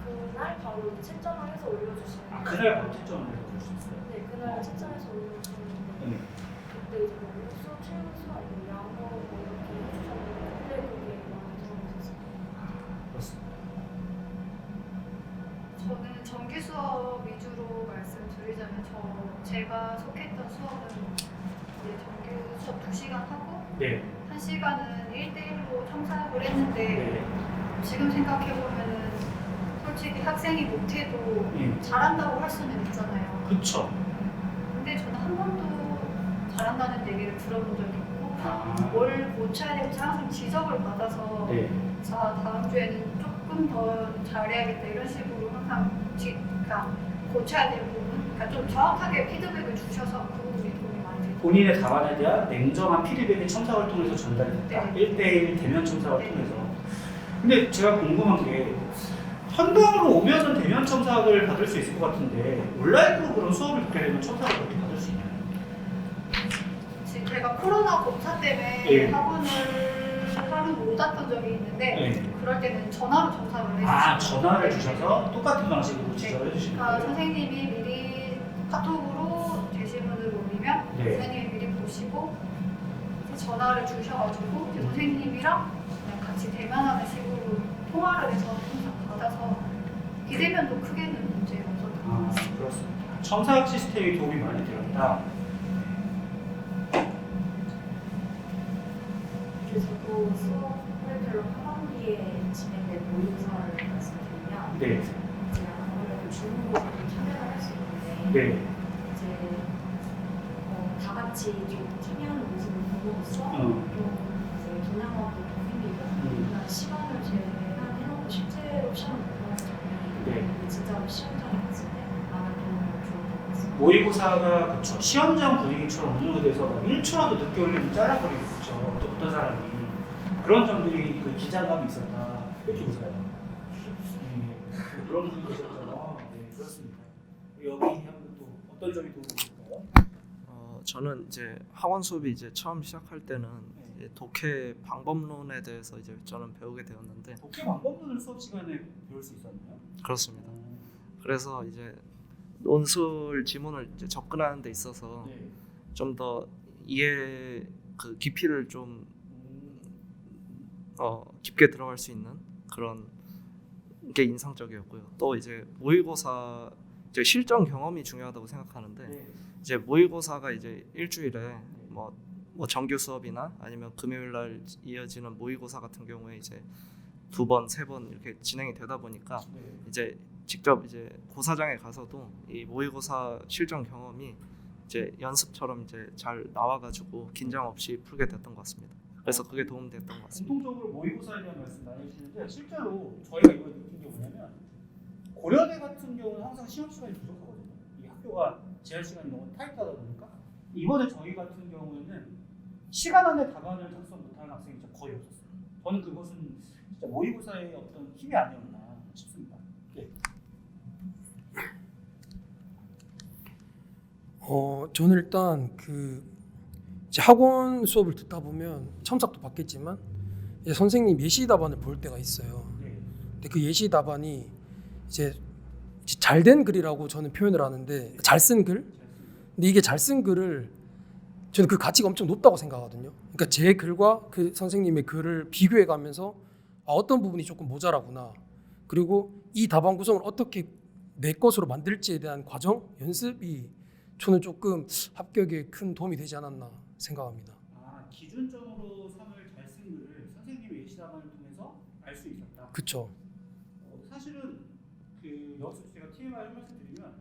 [SPEAKER 3] 그날 바로 채점을 해서 올려주시는.
[SPEAKER 1] 아, 그날 바로 채점을 해서 볼 수 있어요?
[SPEAKER 3] 네, 그날 채점해서 올려주셨는데
[SPEAKER 1] 네.
[SPEAKER 3] 그때 이제 뭐 우수, 최우수 아니면 양호 뭐 이렇게 해주셨는데 그때 그게 많이 도움이 됐어요.
[SPEAKER 1] 그렇습니다.
[SPEAKER 4] 저는 정규 수업 위주로 말씀드리자면 제가 속했던 수업은 이제 정규 수업 2시간 하고
[SPEAKER 1] 네.
[SPEAKER 4] 1시간은 1대1로 첨삭을 했는데
[SPEAKER 1] 네.
[SPEAKER 4] 지금 생각해보면은 솔직히 학생이 못해도
[SPEAKER 1] 예.
[SPEAKER 4] 잘한다고 할 수는 있잖아요.
[SPEAKER 1] 그쵸.
[SPEAKER 4] 근데 저는 한 번도 잘한다는 얘기를 들어본 적이 없고
[SPEAKER 1] 아.
[SPEAKER 4] 뭘 고쳐야 될지 항상 지적을 받아서
[SPEAKER 1] 네.
[SPEAKER 4] 자 다음 주에는 조금 더 잘해야겠다 이런 식으로 항상 그러니까 고쳐야 될 부분 그러니까 좀 정확하게 피드백을 주셔서 그 부분이 도움이 많이 됐어요.
[SPEAKER 1] 본인의 답안에 대한 냉정한 피드백의 첨삭을 통해서 전달이 됐다.
[SPEAKER 4] 네.
[SPEAKER 1] 1대1 대면 첨삭을
[SPEAKER 4] 네.
[SPEAKER 1] 통해서. 근데 제가 궁금한 게 현장으로 오면은 대면 첨삭을 받을 수 있을 것 같은데 온라인으로 그런 수업을 듣게 되면 첨삭을 어떻게 받을 수 있나요?
[SPEAKER 4] 지금 제가 코로나 검사 때문에
[SPEAKER 1] 예.
[SPEAKER 4] 학원을 하루 못 왔던 적이 있는데
[SPEAKER 1] 네.
[SPEAKER 4] 그럴 때는 전화로 첨삭을 해주시고
[SPEAKER 1] 아, 전화를 주셔서 똑같은 방식으로 지적을 해주시는
[SPEAKER 4] 그러니까
[SPEAKER 1] 거예요?
[SPEAKER 4] 선생님이 미리 카톡으로 제시문을 올리면
[SPEAKER 1] 네.
[SPEAKER 4] 선생님이 미리 보시고 이제 전화를 주셔가지고 이제 선생님이랑 그냥 같이 대면하는 식으로 통화를 해서 첨삭 받아서 비대면도 크게는 문제가 없었던 것
[SPEAKER 1] 아,
[SPEAKER 4] 같습니다.
[SPEAKER 1] 그렇습니다. 첨삭 시스템이 도움이 많이 되었다.
[SPEAKER 8] 그래서 또 수업별로 하반기에 진행된 모의고사를 말씀드리면
[SPEAKER 1] 네.
[SPEAKER 8] 이제 아무래도 주문고사도 참여를 할 수 있는데
[SPEAKER 1] 네.
[SPEAKER 8] 이제 다 같이 좀 참여하는 모습을 보고서
[SPEAKER 1] 어.
[SPEAKER 8] 또 이제 동양어도 선생님이 시험장에 갔을 때 많은 도움을 주었던 것 같습니다.
[SPEAKER 1] 모의고사가 그쵸 시험장 분위기처럼 업로드돼서 1초라도 늦게 올리면 잘라버리겠죠. 어떤 사람이 그런 점들이 그 긴장감이 있었다 이렇게 보세요. 네, 그런 분이 계셨잖아요. 네, 그렇습니다. 여기 한번 또 어떤 점이 도움이 될까요?
[SPEAKER 5] 저는 이제 학원 수업이 이제 처음 시작할 때는 이제 독해 방법론에 대해서 이제 저는 배우게 되었는데
[SPEAKER 1] 독해 방법론을 수업 시간에 배울 수 있었나요?
[SPEAKER 5] 그렇습니다. 그래서 이제 논술 지문을 이제 접근하는 데 있어서
[SPEAKER 1] 네.
[SPEAKER 5] 좀 더 이해 그 깊이를 좀 깊게 들어갈 수 있는 그런 게 인상적이었고요. 또 이제 모의고사 이제 실전 경험이 중요하다고 생각하는데
[SPEAKER 1] 네.
[SPEAKER 5] 이제 모의고사가 이제 일주일에 뭐 정규 수업이나 아니면 금요일 날 이어지는 모의고사 같은 경우에 이제 2번, 3번 이렇게 진행이 되다 보니까
[SPEAKER 1] 네.
[SPEAKER 5] 이제 직접 이제 고사장에 가서도 이 모의고사 실전 경험이 이제 연습처럼 이제 잘 나와가지고 긴장 없이 풀게 됐던 것 같습니다. 그래서 그게 도움됐던 것 같습니다.
[SPEAKER 1] 공통적으로 모의고사에 대한 말씀 나눠주시는데 실제로 저희가 이걸 느낀 게 뭐냐면 고려대 같은 경우는 항상 시험 시간이 부족하거든요. 이 학교가 제한 시간이 너무 타이트하다 보니까 이번에 저희 같은 경우에는 시간 안에 답안을 작성 못하는 학생이 진짜 거의 없었어요. 저는 그것은 진짜 모의고사의 어떤 힘이 아니었나 싶습니다. 네.
[SPEAKER 6] 저는 일단 그 이제 학원 수업을 듣다 보면 첨삭도 받겠지만 이제 선생님 예시 답안을 볼 때가 있어요.
[SPEAKER 1] 네.
[SPEAKER 6] 근데 그 예시 답안이 이제 잘 된 글이라고 저는 표현을 하는데 잘 쓴 글? 근데 이게 잘 쓴 글을 저는 그 가치가 엄청 높다고 생각하거든요. 그러니까 제 글과 그 선생님의 글을 비교해 가면서 어떤 부분이 조금 모자라구나. 그리고 이 답안 구성을 어떻게 내 것으로 만들지에 대한 과정, 연습이 저는 조금 합격에 큰 도움이 되지 않았나 생각합니다.
[SPEAKER 1] 기준점으로 삼을 잘 쓴 글을 선생님의 예시 답안을 통해서 알 수 있었다.
[SPEAKER 6] 그쵸.
[SPEAKER 1] 사실은 그 여기서 제가 TMI 한 말씀 드리면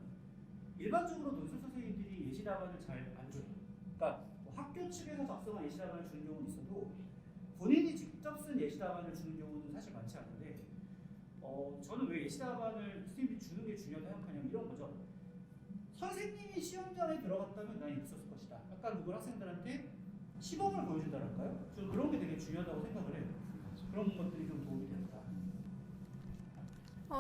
[SPEAKER 1] 일반적으로 논술 선생님들이 예시 답안을 잘 안 줘요. 그러니까 뭐 학교 측에서 작성한 예시 답안을 주는 경우는 있어도 본인이 직접 쓴 예시 답안을 주는 경우는 사실 많지 않은데 저는 왜 예시 답안을 선생님이 주는 게 중요하다 생각하냐면 이런 거죠. 선생님이 시험장에 들어갔다면 난 있었을 것이다. 약간 그걸 학생들한테 시범을 보여준다랄까요? 저는 그런 게 되게 중요하다고 생각을 해요. 그런 것들이 좀 도움이 된다.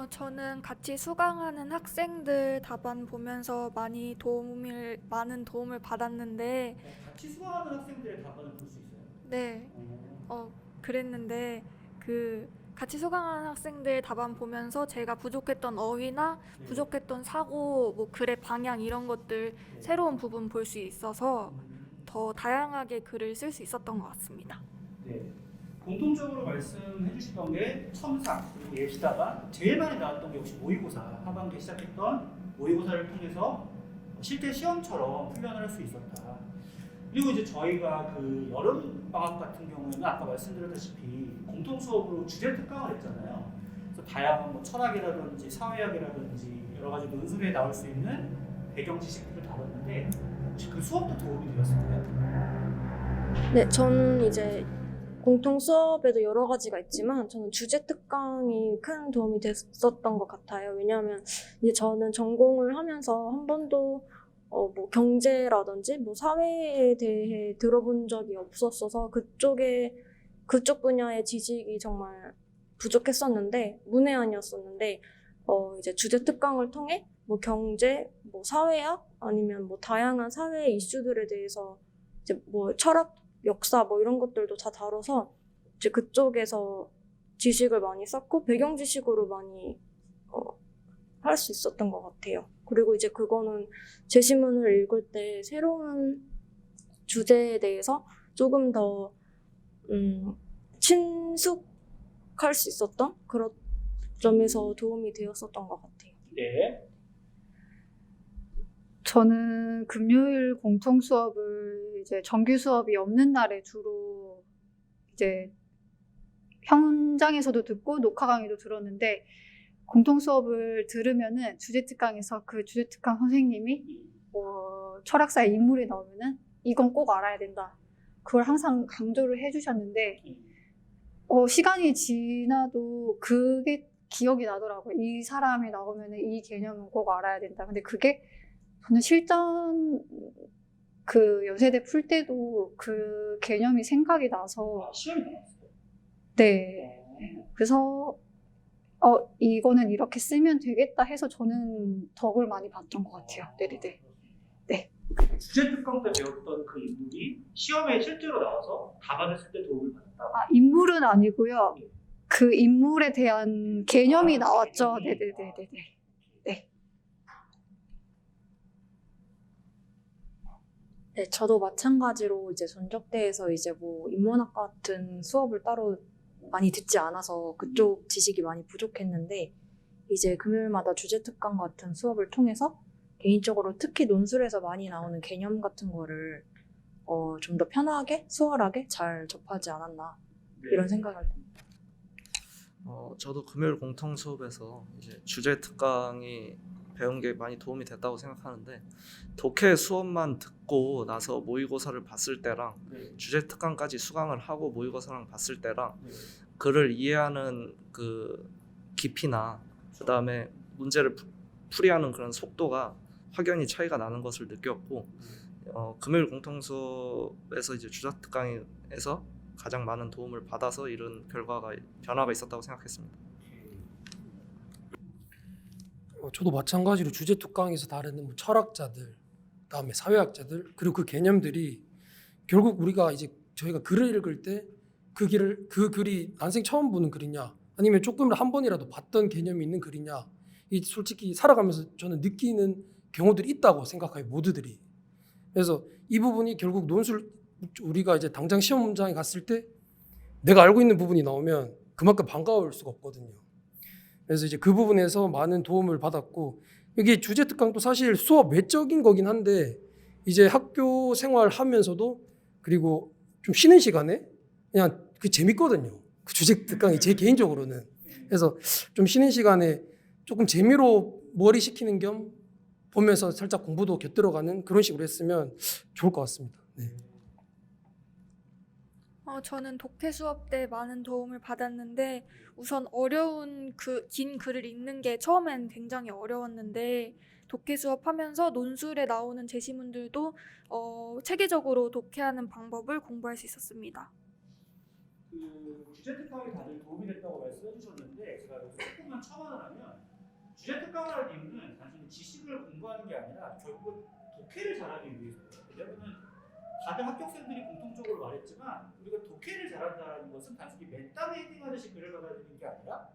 [SPEAKER 7] 저는 같이 수강하는 학생들 답안 보면서 많은 도움을 받았는데
[SPEAKER 1] 같이 수강하는 학생들의 답안을 볼 수 있어요.
[SPEAKER 7] 네, 그랬는데 그 같이 수강하는 학생들 답안 보면서 제가 부족했던 어휘나
[SPEAKER 1] 네.
[SPEAKER 7] 부족했던 사고, 뭐 글의 방향 이런 것들
[SPEAKER 1] 네.
[SPEAKER 7] 새로운 부분 볼 수 있어서 더 다양하게 글을 쓸 수 있었던 것 같습니다.
[SPEAKER 1] 네. 공통적으로 말씀해 주시던 게 첨삭, 그리고 예시답안 제일 많이 나왔던 게 역시 모의고사. 하반기에 시작했던 모의고사를 통해서 실제 시험처럼 훈련을 할 수 있었다. 그리고 이제 저희가 그 여름 방학 같은 경우에는 아까 말씀드렸다시피 공통 수업으로 주제 특강을 했잖아요. 그래서 다양한 뭐 철학이라든지 사회학이라든지 여러 가지 논술에 나올 수 있는 배경 지식들을 다뤘는데 혹시 그 수업도 도움이 되었을까요?
[SPEAKER 3] 네, 저는 이제 공통 수업에도 여러 가지가 있지만 저는 주제 특강이 큰 도움이 됐었던 것 같아요. 왜냐하면 이제 저는 전공을 하면서 한 번도 뭐 경제라든지 뭐 사회에 대해 들어본 적이 없었어서 그쪽 분야의 지식이 정말 부족했었는데 문외한이었었는데 이제 주제 특강을 통해 뭐 경제, 뭐 사회학 아니면 뭐 다양한 사회 이슈들에 대해서 이제 뭐 철학, 역사 뭐 이런 것들도 다 다뤄서 이제 그쪽에서 지식을 많이 쌓고 배경 지식으로 많이 할 수 있었던 것 같아요. 그리고 이제 그거는 제시문을 읽을 때 새로운 주제에 대해서 조금 더 친숙할 수 있었던 그런 점에서 도움이 되었었던 것 같아요.
[SPEAKER 1] 네.
[SPEAKER 9] 저는 금요일 공통 수업을 이제 정규 수업이 없는 날에 주로 이제 현장에서도 듣고 녹화 강의도 들었는데 공통 수업을 들으면은 주제 특강에서 그 주제 특강 선생님이 뭐 철학사의 인물이 나오면은 이건 꼭 알아야 된다. 그걸 항상 강조를 해주셨는데 시간이 지나도 그게 기억이 나더라고요. 이 사람이 나오면 이 개념은 꼭 알아야 된다. 근데 그게 저는 실전 그 연세대 풀 때도 그 개념이 생각이 나서
[SPEAKER 1] 시험이 나왔어요.
[SPEAKER 9] 네. 그래서 이거는 이렇게 쓰면 되겠다 해서 저는 덕을 많이 봤던 것 같아요. 네네네.
[SPEAKER 1] 주제 특강 때 배웠던 그 인물이 시험에 실제로 나와서 답안을 쓸 때 도움을 받았다.
[SPEAKER 9] 아, 인물은 아니고요. 그 인물에 대한 개념이 나왔죠. 네네네네네.
[SPEAKER 8] 네, 저도 마찬가지로 이제 전적대에서 이제 뭐 인문학 같은 수업을 따로 많이 듣지 않아서 그쪽 지식이 많이 부족했는데 이제 금요일마다 주제 특강 같은 수업을 통해서 개인적으로 특히 논술에서 많이 나오는 개념 같은 거를 좀 더 편하게 수월하게 잘 접하지 않았나 이런 생각을 듭니다.
[SPEAKER 5] 저도 금요일 공통 수업에서 이제 주제 특강이 배운 게 많이 도움이 됐다고 생각하는데 독해 수업만 듣고 나서 모의고사를 봤을 때랑
[SPEAKER 1] 네.
[SPEAKER 5] 주제 특강까지 수강을 하고 모의고사랑 봤을 때랑
[SPEAKER 1] 네.
[SPEAKER 5] 글을 이해하는 그 깊이나 그다음에 문제를 풀이하는 그런 속도가 확연히 차이가 나는 것을 느꼈고 금요일 공통 수업에서 이제 주제 특강에서 가장 많은 도움을 받아서 이런 변화가 있었다고 생각했습니다.
[SPEAKER 6] 저도 마찬가지로 주제 특강에서 다루는 뭐 철학자들, 그다음에 사회학자들 그리고 그 개념들이 결국 우리가 이제 저희가 글을 읽을 때 그 글이 난생 처음 보는 글이냐 아니면 조금 한 번이라도 봤던 개념이 있는 글이냐 이 솔직히 살아가면서 저는 느끼는 경우들이 있다고 생각해요. 모두들이. 그래서 이 부분이 결국 논술 우리가 이제 당장 시험 문장에 갔을 때 내가 알고 있는 부분이 나오면 그만큼 반가울 수가 없거든요. 그래서 이제 그 부분에서 많은 도움을 받았고 여기 주제 특강도 사실 수업 외적인 거긴 한데 이제 학교 생활하면서도 그리고 좀 쉬는 시간에 그냥 그 재밌거든요. 그 주제 특강이 제 개인적으로는. 그래서 좀 쉬는 시간에 조금 재미로 머리 식히는 겸 보면서 살짝 공부도 곁들여가는 그런 식으로 했으면 좋을 것 같습니다. 네.
[SPEAKER 7] 저는 독해 수업 때 많은 도움을 받았는데 우선 어려운 그 긴 글을 읽는 게 처음엔 굉장히 어려웠는데 독해 수업하면서 논술에 나오는 제시문들도 체계적으로 독해하는 방법을 공부할 수 있었습니다.
[SPEAKER 1] 그 주제 특강이 다들 도움이 됐다고 말씀해 주셨는데 제가 여기서 조금만 첨언을 하면 주제 특강을 하는 이유는 단순히 지식을 공부하는 게 아니라 결국은 독해를 잘하기 위해서예요. 왜냐하면 다들 합격생들이 공통적으로 말했지만 우리가 독해를 잘한다는 것은 단순히 맨땅에 헤딩하듯이 글을 받아들이는 게 아니라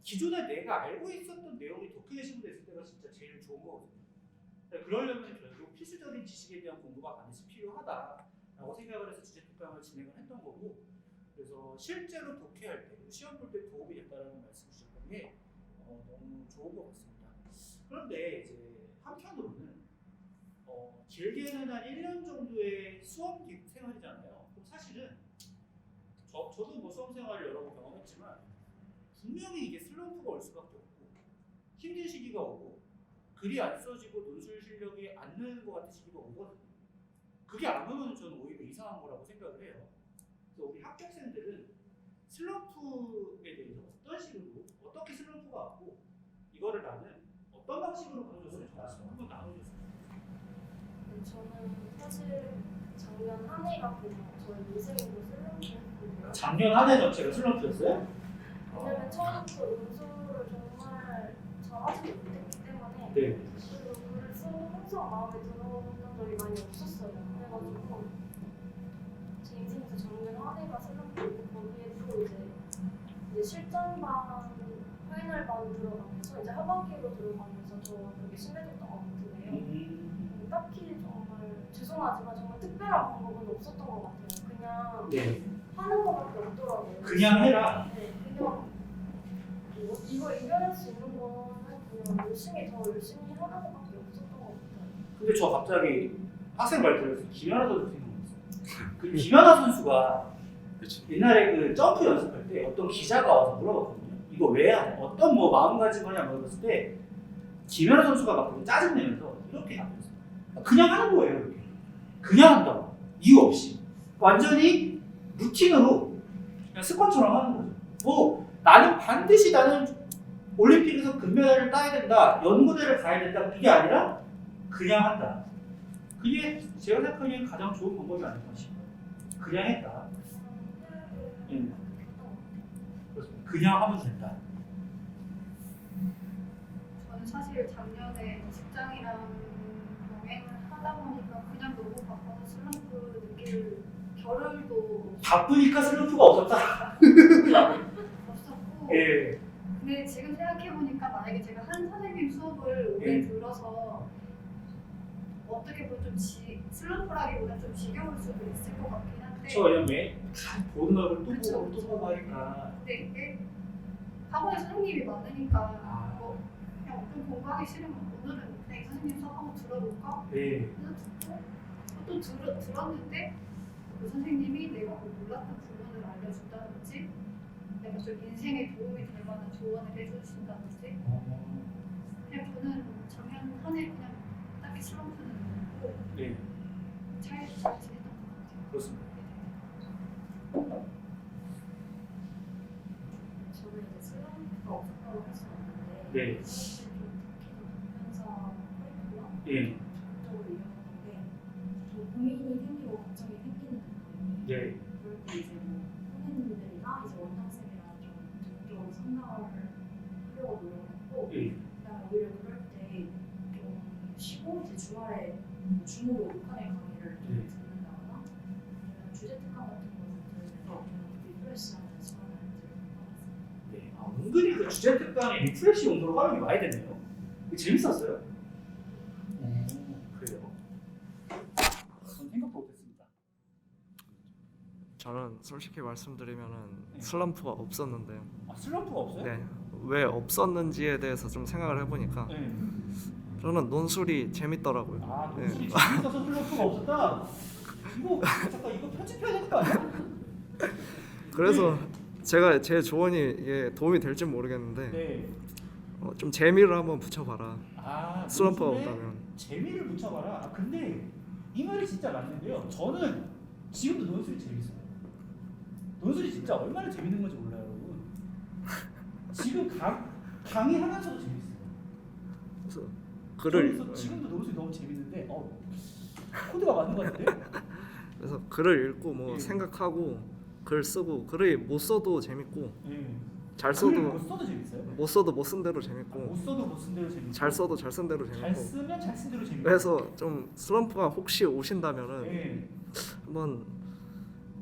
[SPEAKER 1] 기존에 내가 알고 있었던 내용이 독해 예시문에 있을 때가 진짜 제일 좋은 거거든요. 그러려면 결국 필수적인 지식에 대한 공부가 반드시 필요하다라고 생각을 해서 주제 특강을 진행을 했던 거고 그래서 실제로 독해할 때 시험 볼 때 도움이 됐다는 말씀 주셨던 게 너무 좋은 것 같습니다. 그런데 이제 한편으로는 길게는 한 1년 정도의 수험 생활이잖아요. 그럼 사실은 저도 뭐 수험 생활을 여러 번 경험했지만 분명히 이게 슬럼프가 올 수밖에 없고 힘든 시기가 오고 글이 안 써지고 논술 실력이 안 느는 것 같은 시기가 오거든요. 그게 안 오면 저는 오히려 이상한 거라고 생각을 해요. 그래서 우리 합격생들은 슬럼프에 대해서 어떤 식으로 어떻게 슬럼프가 왔고 이거를 나는 어떤 방식으로 보여줬으면 좋겠어 한번 나눠주세요.
[SPEAKER 3] 저는 사실 작년 한 해가 그냥 저의 인생으로 슬럼프였거든요.
[SPEAKER 1] 작년 한 해 전체가 슬럼프였어요?
[SPEAKER 3] 왜냐면 처음부터 논술을 정말 잘하지 못했기 때문에
[SPEAKER 1] 네.
[SPEAKER 3] 그리고 글을 쓰고 항상 마음에 들어오는 적이 많이 없었어요. 그래가지고 제 인생에서 작년 한 해가 슬럼프였고 거기에 또 이제 실전반 파이널반 들어가면서 이제 하반기로 들어가면서 더 그렇게 심해졌던 것 같은데요. 딱히 정말 죄송하지만 정말 특별한 방법은 없었던 것 같아요. 그냥
[SPEAKER 1] 네.
[SPEAKER 3] 하는 것밖에 없더라고요.
[SPEAKER 1] 그냥 해라.
[SPEAKER 3] 네, 그냥 이거 이겨낼 수 있는 거는 그냥 더 열심히 하는 것밖에 없었던 것 같아요.
[SPEAKER 1] 근데 저 갑자기 학생 말 들으면서 김연아 선수 생각났어요. 그 김연아 선수가
[SPEAKER 2] 그렇죠.
[SPEAKER 1] 옛날에 그 점프 연습할 때 어떤 기자가 와서 물어봤거든요. 이거 왜 하냐? 어떤 뭐 마음가짐하냐 물어봤을 때 김연아 선수가 막 짜증내면서 이렇게 답했어요. 그냥 하는 거예요. 이렇게. 그냥 한다고. 이유 없이. 완전히 루틴으로 그냥 습관처럼 하는 거죠. 뭐 나는 반드시 올림픽에서 금메달을 따야 된다, 연고대를 가야 된다, 이게 아니라 그냥 한다. 그게 제가 생각하기엔 가장 좋은 방법이 아닐까 싶어요. 그냥 했다. 예. 그렇습니다. 그냥 하면 된다.
[SPEAKER 4] 저는 사실 작년에 직장이랑 병행을 하다 보니까 그냥 너무 바빠서 슬럼프 느낄 겨를도
[SPEAKER 1] 바쁘니까 슬럼프가 없었다.
[SPEAKER 4] 없었고
[SPEAKER 1] 예.
[SPEAKER 4] 근데 지금 생각해보니까 만약에 제가 한 선생님 수업을 오래
[SPEAKER 1] 예.
[SPEAKER 4] 들어서 어떻게 보면 좀 슬럼프라기보다 좀 지겨울 수도 있을 것 같긴 한데
[SPEAKER 1] 저 왜냐면 보는 얼굴 또
[SPEAKER 4] 그쵸,
[SPEAKER 1] 보고 또
[SPEAKER 4] 그쵸.
[SPEAKER 1] 보고 하니까.
[SPEAKER 4] 근데 이게 학원에 선생님이 많으니까
[SPEAKER 1] 아.
[SPEAKER 4] 뭐 그냥 좀 공부하기 싫으면 오늘은 그냥 이 선생님 수업 한번 들어볼까?
[SPEAKER 1] 예.
[SPEAKER 4] 그래서 듣고 또 들었는데 그 선생님이 내가 뭐 몰랐던 부분을 알려준다든지 약간 좀 인생에 도움이 될 만한 조언을 해주신다든지 그냥 저는 작년 한 해 그냥 딱히 슬럼프는 없고
[SPEAKER 1] 예.
[SPEAKER 4] 잘 지냈던 것 같아요.
[SPEAKER 1] 그렇습니다.
[SPEAKER 3] 저는 이제 슬럼프가 없었다고 할 수는 없는데
[SPEAKER 1] 네.
[SPEAKER 3] 사실 좀 독해서 커리큘럼
[SPEAKER 1] 예.
[SPEAKER 3] 적극적으로 이어갔는데 좀 고민이 생기고 걱정이 생기는 부분이
[SPEAKER 1] 예.
[SPEAKER 3] 그럴 때 이제 뭐 선생님들이나 이제 원장쌤이랑 좀 적극적으로 상담을 하려고 노력했고
[SPEAKER 1] 예.
[SPEAKER 3] 그다음에 오히려 그럴 때 좀 쉬고 이제 주말에 줌으로 녹화된 강의를 좀 듣는다거나 아니면 주제 특강 같은 거를 들으면서 좀 리프레시하는 시간을 들는 것 같습니다.
[SPEAKER 1] 네. 아, 은근히 그 주제 특강에 리프레시 용도로 활용이 많이 됐네요. 재밌었어요? 그래요. 전 생각도 못했습니다.
[SPEAKER 5] 저는 솔직히 말씀드리면은
[SPEAKER 1] 네.
[SPEAKER 5] 슬럼프가 없었는데
[SPEAKER 1] 아, 슬럼프가 없어요?
[SPEAKER 5] 네. 왜 없었는지에 대해서 좀 생각을 해보니까
[SPEAKER 1] 네.
[SPEAKER 5] 저는 논술이 재밌더라고요.
[SPEAKER 1] 아,
[SPEAKER 5] 네.
[SPEAKER 1] 논술이 재밌어서 슬럼프가 없었다? 이거 잠깐 이거 편집해야 되는 거 아니야?
[SPEAKER 5] 그래서 제가 제 조언이 이게 도움이 될지 모르겠는데
[SPEAKER 1] 네.
[SPEAKER 5] 좀 재미를 한번 붙여봐라.
[SPEAKER 1] 아,
[SPEAKER 5] 슬럼프가
[SPEAKER 1] 논술에
[SPEAKER 5] 없다면.
[SPEAKER 1] 재미를 붙여봐라. 아, 근데 이 말이 진짜 맞는데요. 저는 지금도 논술이 재밌어요. 논술이 진짜 얼마나 재밌는 건지 몰라요, 여러분. 지금 강의하면서도 재밌어요.
[SPEAKER 5] 그래서
[SPEAKER 1] 그래서
[SPEAKER 5] 글을
[SPEAKER 1] 지금도 논술이 너무 재밌는데, 코드가 맞는 것 같은데?
[SPEAKER 5] 그래서 글을 읽고 뭐
[SPEAKER 1] 예.
[SPEAKER 5] 생각하고 글 쓰고 글을 못 써도 재밌고
[SPEAKER 1] 예.
[SPEAKER 5] 잘
[SPEAKER 1] 글을 못
[SPEAKER 5] 써도
[SPEAKER 1] 써도 재밌어요.
[SPEAKER 5] 못 써도 못 쓴 대로
[SPEAKER 1] 못
[SPEAKER 5] 재밌고
[SPEAKER 1] 써도 못 쓴 대로 재밌고.
[SPEAKER 5] 잘 써도 잘 쓴 대로
[SPEAKER 1] 잘
[SPEAKER 5] 재밌고
[SPEAKER 1] 쓰면 잘 쓴 대로 재밌고.
[SPEAKER 5] 그래서 좀 슬럼프가 혹시 오신다면은
[SPEAKER 1] 예.
[SPEAKER 5] 한번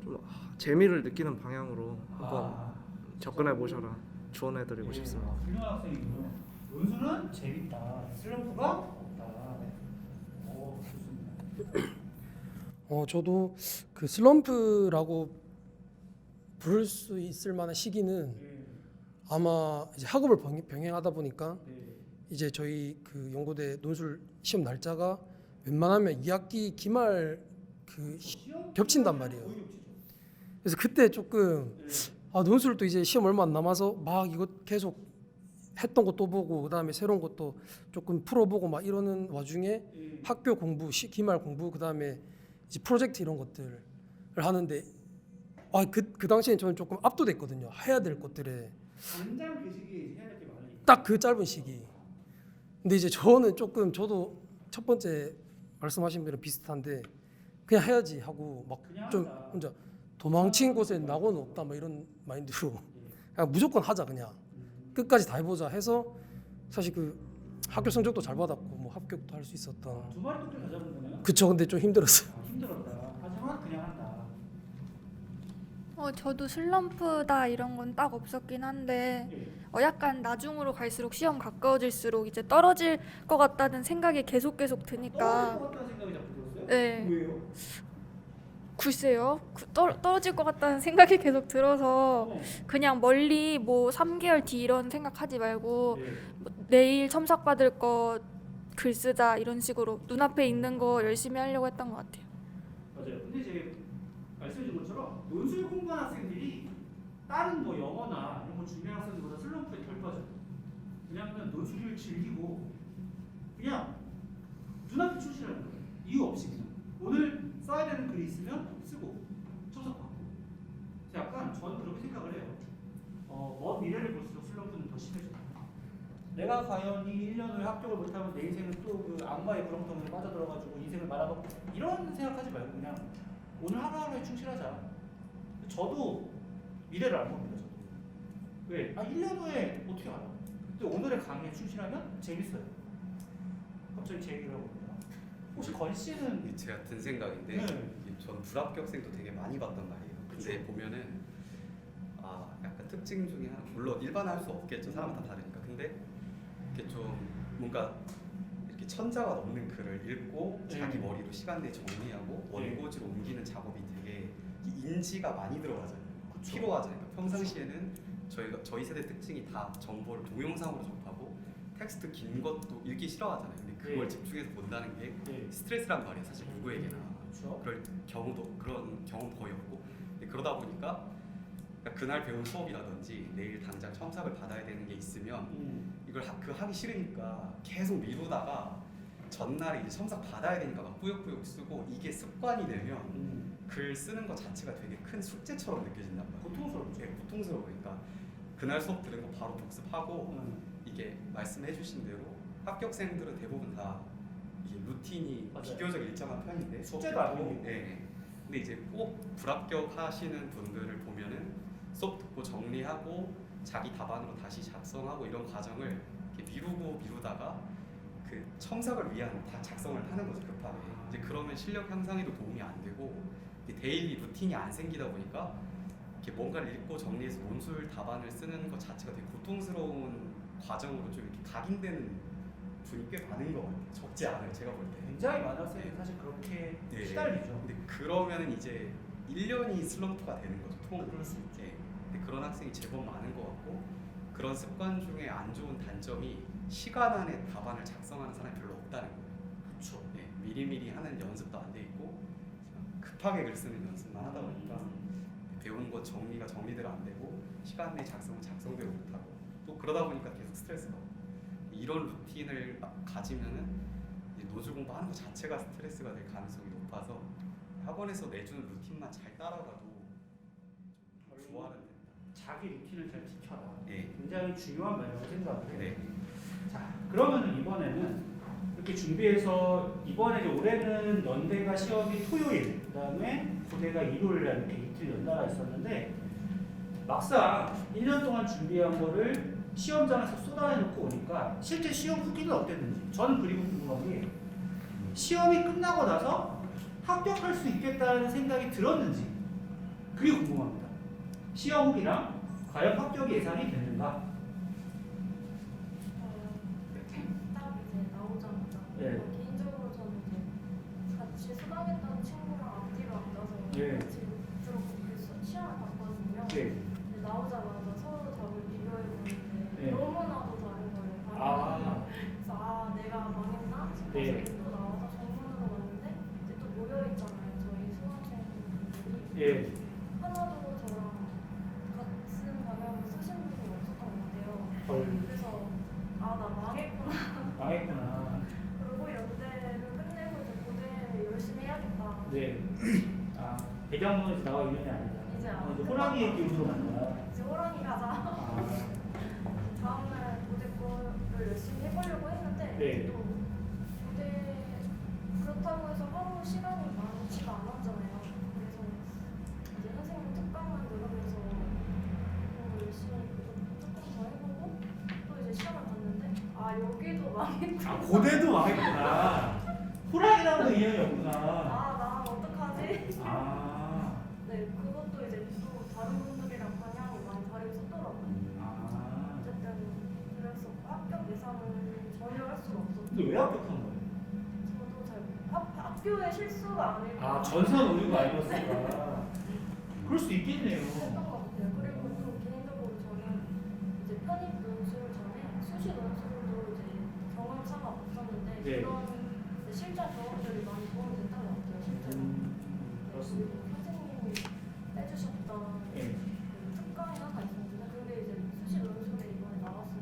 [SPEAKER 5] 좀 재미를 느끼는 방향으로 한번
[SPEAKER 1] 아,
[SPEAKER 5] 접근해 보셔라 조언해드리고
[SPEAKER 1] 예.
[SPEAKER 5] 싶습니다.
[SPEAKER 1] 훌륭한 학생이군요. 논술은 재밌다. 슬럼프가 없다. 좋습니다.
[SPEAKER 6] 저도 그 슬럼프라고 부를 수 있을 만한 시기는
[SPEAKER 1] 예.
[SPEAKER 6] 아마 이제 학업을 병행하다 보니까
[SPEAKER 1] 네.
[SPEAKER 6] 이제 저희 그 연고대 논술 시험 날짜가 웬만하면 2학기 기말 그
[SPEAKER 1] 시험
[SPEAKER 6] 겹친단 말이에요.
[SPEAKER 1] 거의 겹치죠.
[SPEAKER 6] 그래서 그때 조금
[SPEAKER 1] 예.
[SPEAKER 6] 논술도 이제 시험 얼마 안 남아서 막 이거 계속 했던 것도 보고 그다음에 새로운 것도 조금 풀어보고 막 이러는 와중에
[SPEAKER 1] 예.
[SPEAKER 6] 학교 공부, 기말 공부 그다음에 이제 프로젝트 이런 것들을 하는데 그 당시에 저는 조금 압도됐거든요. 해야 될 것들에
[SPEAKER 1] 당장 그 시기에 해야 될 게 많으니까.
[SPEAKER 6] 딱 그 짧은 시기. 근데 이제 저는 조금 저도 첫 번째 말씀하신 대로 비슷한데 그냥 해야지 하고 막
[SPEAKER 1] 그냥
[SPEAKER 6] 좀
[SPEAKER 1] 하자.
[SPEAKER 6] 혼자 도망친 곳에 낙오는 없다 뭐 이런 마인드로 그냥 무조건 하자 그냥 끝까지 다 해보자 해서 사실 그 학교 성적도 잘 받았고 뭐 합격도 할 수 있었던.
[SPEAKER 1] 두 마리 토끼 다 잡은 거네요.
[SPEAKER 6] 그쵸. 근데 좀 힘들었어요.
[SPEAKER 1] 힘들었다. 하지만 그냥 한다.
[SPEAKER 7] 저도 슬럼프다 이런 건 딱 없었긴 한데
[SPEAKER 1] 예.
[SPEAKER 7] 약간 나중으로 갈수록 시험 가까워질수록 이제 떨어질 것 같다는 생각이 계속 드니까
[SPEAKER 1] 떨어질 것 같다는 생각이 자꾸 들었어요?
[SPEAKER 7] 네.
[SPEAKER 1] 왜요?
[SPEAKER 7] 글쎄요. 떨어질 것 같다는 생각이 계속 들어서 그냥 멀리 뭐 3개월 뒤 이런 생각하지 말고
[SPEAKER 1] 네.
[SPEAKER 7] 뭐 내일 첨삭 받을 거 글 쓰자 이런 식으로 눈앞에 있는 거 열심히 하려고 했던 것 같아요.
[SPEAKER 1] 맞아요. 근데 이제 말씀해준 것처럼 논술 공부한 학생들이 다른 뭐 영어나 이런 거 준비한 학생들보다 슬럼프에 덜 빠져요. 왜냐하면 논술을 즐기고 그냥 눈앞에 출시하는 거예요. 이유 없이 그냥 오늘 써야 되는 글이 있으면 쓰고 첨삭하고. 약간 저는 그렇게 생각을 해요. 먼 미래를 볼수록 슬럼프는 더 심해져요. 내가 과연 이 1년 후에 합격을 못하면 내 인생은 또 그 악마의 구렁텅이에 빠져들어가지고 인생을 말아먹고 이런 생각하지 말고 그냥 오늘 하루하루에 충실하자. 저도 미래를 안 봅니다. 저도. 왜? 1년 후에 어떻게 알아? 근데 오늘의 강의에 충실하면 재밌어요. 갑자기 제 얘기를 하거든요. 혹시 건 씨는
[SPEAKER 2] 이게 제가 든 생각인데
[SPEAKER 1] 네.
[SPEAKER 2] 이게 전 불합격생도 되게 많이 봤단 말이에요. 근데 보면은 약간 특징 중에 하나, 물론 일반화할 수 없겠죠. 사람은 다 다르니까. 근데 이렇게 좀 뭔가 이렇게 천자가 넘는 글을 읽고
[SPEAKER 1] 네.
[SPEAKER 2] 자기 머리로 시간 내에 정리하고 원고지로 옮기는 작업이 되게 인지가 많이 들어가잖아요. 피로하잖아요. 그러니까 평상시에는 저희 세대 특징이 다 정보를 동영상으로 접하고 텍스트 긴 것도 읽기 싫어하잖아요. 근데 그걸
[SPEAKER 1] 네.
[SPEAKER 2] 집중해서 본다는 게
[SPEAKER 1] 네.
[SPEAKER 2] 스트레스란 말이에요. 사실 누구에게나.
[SPEAKER 1] 그렇죠.
[SPEAKER 2] 그럴 경우도 그런 경험 거의 없고. 근데 그러다 보니까 그날 배운 수업이라든지 내일 당장 첨삭을 받아야 되는 게 있으면 이걸 하기 싫으니까 계속 미루다가 전날에 이제 첨삭 받아야 되니까 막 꾸역꾸역 쓰고 이게 습관이 되면 글 쓰는 것 자체가 되게 큰 숙제처럼 느껴진단 말이에요.
[SPEAKER 1] 고통스럽죠.
[SPEAKER 2] 네, 고통스러우니까 그날 수업 들은 거 바로 복습하고 이게 말씀해 주신 대로 합격생들은 대부분 다 이게 루틴이
[SPEAKER 1] 맞아요.
[SPEAKER 2] 비교적 일정한 편인데
[SPEAKER 1] 숙제도 안
[SPEAKER 2] 듣고,
[SPEAKER 1] 되고.
[SPEAKER 2] 네. 근데 이제 꼭 불합격하시는 분들을 보면은 수업 듣고 정리하고 자기 답안으로 다시 작성하고 이런 과정을 이렇게 미루다가 그 첨삭을 위한 다 작성을 하는 거죠, 급하게. 이제 그러면 실력 향상에도 도움이 안 되고 이게 데일리 루틴이 안 생기다 보니까 이렇게 뭔가를 읽고 정리해서 논술 답안을 쓰는 것 자체가 되게 고통스러운 과정으로 좀 이렇게 각인되는 분이 꽤 많은 것 같아요. 적지 않아요, 제가 볼 때.
[SPEAKER 1] 굉장히 많은 학생이 사실 그렇게
[SPEAKER 2] 네.
[SPEAKER 1] 시달리죠.
[SPEAKER 2] 근데 그러면은 이제 1년이 슬럼프가 되는 거죠, 통.
[SPEAKER 1] 그럴 수 있죠.
[SPEAKER 2] 예. 근데 그런 학생이 제법 많은 것 같고 그런 습관 중에 안 좋은 단점이 시간 안에 답안을 작성하는 사람이 별로 없다는 거예요.
[SPEAKER 1] 그렇죠.
[SPEAKER 2] 예. 미리미리 하는 연습도 안 돼 있고 급하게 글 쓰는 연습만 하다 보니까 배우는 것 정리가 정리대로 안 되고 시간 내에 작성은 작성대로 못하고 또 그러다 보니까 계속 스트레스가 오고 이런 루틴을 가지면은 이제 노출 공부하는 것 자체가 스트레스가 될 가능성이 높아서 학원에서 내주는 루틴만 잘 따라가도 좀 좋아하는 된다.
[SPEAKER 1] 자기 루틴을 잘 지켜라.
[SPEAKER 2] 네.
[SPEAKER 1] 굉장히 중요한 말이라고 생각을 해요.
[SPEAKER 2] 네.
[SPEAKER 1] 자, 그러면은 이번에는 이렇게 준비해서 이번에 이제 올해는 연대가 시험이 토요일, 그다음에 고대가 일요일에 이렇게 이틀 연달아 있었는데 막상 1년 동안 준비한 거를 시험장에서 쏟아내놓고 오니까 실제 시험 후기는 어땠는지 저는 그리고 궁금한 게 시험이 끝나고 나서 합격할 수 있겠다는 생각이 들었는지 그게 궁금합니다. 시험 후기랑 과연 합격 예상이 됐는가?
[SPEAKER 3] 딱 이제 나오자마자
[SPEAKER 1] 네.
[SPEAKER 3] 개인적으로 저는 이제 같이 수강했던 친구랑 앞뒤로 앉아서
[SPEAKER 1] 네.
[SPEAKER 3] 같이 들어보고 시험을 봤거든요.
[SPEAKER 1] 네.
[SPEAKER 3] 근데 나오자마자 서로 답을 비교해보는데
[SPEAKER 1] 네.
[SPEAKER 3] 너무나도 다른 거예요. 그래서 내가 망했나 싶어서
[SPEAKER 1] 네.
[SPEAKER 3] 또 나와서 정문으로 왔는데 이제 또 모여있잖아요. 저희 수강생분들이
[SPEAKER 1] 예.
[SPEAKER 3] 하나도 저랑 같은 방향을 쓰신 분이 없었던 것 같아요.
[SPEAKER 1] 헐.
[SPEAKER 3] 그래서 나 망했구나.
[SPEAKER 1] 망했구나.
[SPEAKER 3] 그리고 연대를 끝내고 이제 고대 열심히 해야겠다.
[SPEAKER 1] 네. 배경문에서 나와 있는 게 아니다.
[SPEAKER 3] 이제
[SPEAKER 1] 이제 호랑이의 기운으로 간 거야.
[SPEAKER 3] 이제 호랑이 가자. 다음날 고대 거를 열심히 해보려고 했는데
[SPEAKER 1] 네.
[SPEAKER 3] 또 고대 그렇다고 해서 하루 시간이 많지가 않았잖아요. 그래서 이제 선생님 특강만 들으면서 그런 거 열심히 조금 더 해보고 또 이제 시험을 봤는데 여기도 망했구나.
[SPEAKER 1] 고대도 망했구나. 호랑이랑도 인연이 없구나.
[SPEAKER 3] 나 어떡하지? 네, 그것도 이제 또 다른 분들이랑 방향이 많이 다르게 섰더라고요. 어쨌든 그래서 합격 예상을 전혀 할 수가 없었고
[SPEAKER 1] 근데 왜 합격한 거예요?
[SPEAKER 3] 저도 잘 학교의 실수가 아닐까
[SPEAKER 1] 전선 오류가 아니었을까. 그럴 수 있겠네요.
[SPEAKER 3] 했던 것 같아요. 그리고 또 개인적으로 저는 이제 편입 논술 전에 수시 논술도 이제 경험사가 없었는데
[SPEAKER 1] 네.
[SPEAKER 3] 그런 이제 실전 경험들이 많이 도움이 됐던 것 같아요. 실제로.
[SPEAKER 1] 그렇습니다.
[SPEAKER 3] 선생님이 빼주셨던
[SPEAKER 1] 네.
[SPEAKER 3] 그 특강이나 다 있었는데 그게 이제 수시 논술에 이번에 나왔을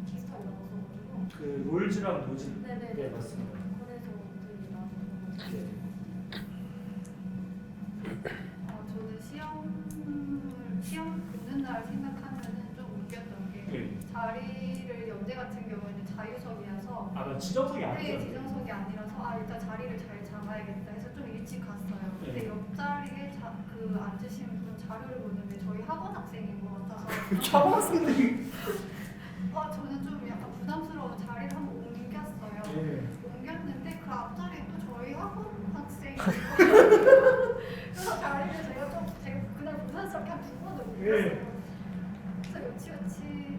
[SPEAKER 3] 비슷하게 나왔어가지고
[SPEAKER 1] 그 롤즈랑 노즈.
[SPEAKER 3] 네네
[SPEAKER 1] 네, 맞습니다.
[SPEAKER 3] 그래서 되게 나왔던
[SPEAKER 4] 저는 시험 붙는 날 생각하면은 좀 웃겼던 게
[SPEAKER 1] 네.
[SPEAKER 4] 자리를 연대 같은 경우에는 자유석이라서
[SPEAKER 1] 아, 지정석이 아니죠?
[SPEAKER 4] 네, 지정석이 아니라서 일단 자리를 잘 잡아야겠다 해서 좀 일찍 갔어요. 근데
[SPEAKER 1] 네.
[SPEAKER 4] 옆자리에 그 앉으신 분 자료를 보는데 저희 학원 학생인 것 같아서
[SPEAKER 1] 학생들이.
[SPEAKER 4] 저는 좀 약간 부담스러워서 자리를 한번 옮겼어요.
[SPEAKER 1] 네.
[SPEAKER 4] 옮겼는데 그 앞자리에 또 저희 학원 학생이 그래서 자리를 제가 그날 부산스럽게 한 2번을 옮겼어요. 그래서 여치여치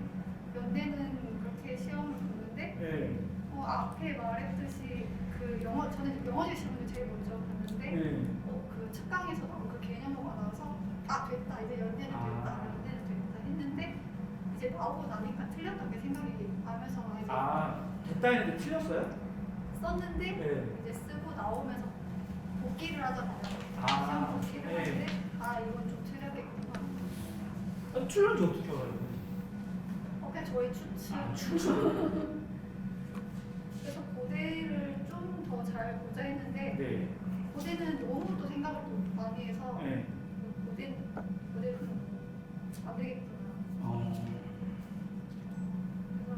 [SPEAKER 4] 연대는 그렇게 시험을 보는데
[SPEAKER 1] 네.
[SPEAKER 4] 앞에 말했듯이 저는 영어제 시험을 제일 먼저 봤는데
[SPEAKER 1] 네.
[SPEAKER 4] 그 측강에서 나온 그 개념어가 나와서 됐다 이제 연대는 됐다 연대는 됐다 했는데 이제 나오고 나니까 틀렸던 게 생각이 나면서 이제
[SPEAKER 1] 됐다 했는데 틀렸어요?
[SPEAKER 4] 썼는데
[SPEAKER 1] 네.
[SPEAKER 4] 이제 쓰고 나오면서 복기를 하잖아요.
[SPEAKER 1] 아,
[SPEAKER 4] 시험 복기를
[SPEAKER 1] 네.
[SPEAKER 4] 하는데 이건 좀 틀렸겠구나.
[SPEAKER 1] 틀렸는지 어떻게 알아요?
[SPEAKER 4] 그냥 저희 추측.
[SPEAKER 1] 추측.
[SPEAKER 4] 그래서 고대를 좀 더 잘 보자 했는데
[SPEAKER 1] 네.
[SPEAKER 4] 고대는 너무 또 생각을 또 많이 해서
[SPEAKER 1] 네.
[SPEAKER 4] 고대는 안 되겠구나. 그래서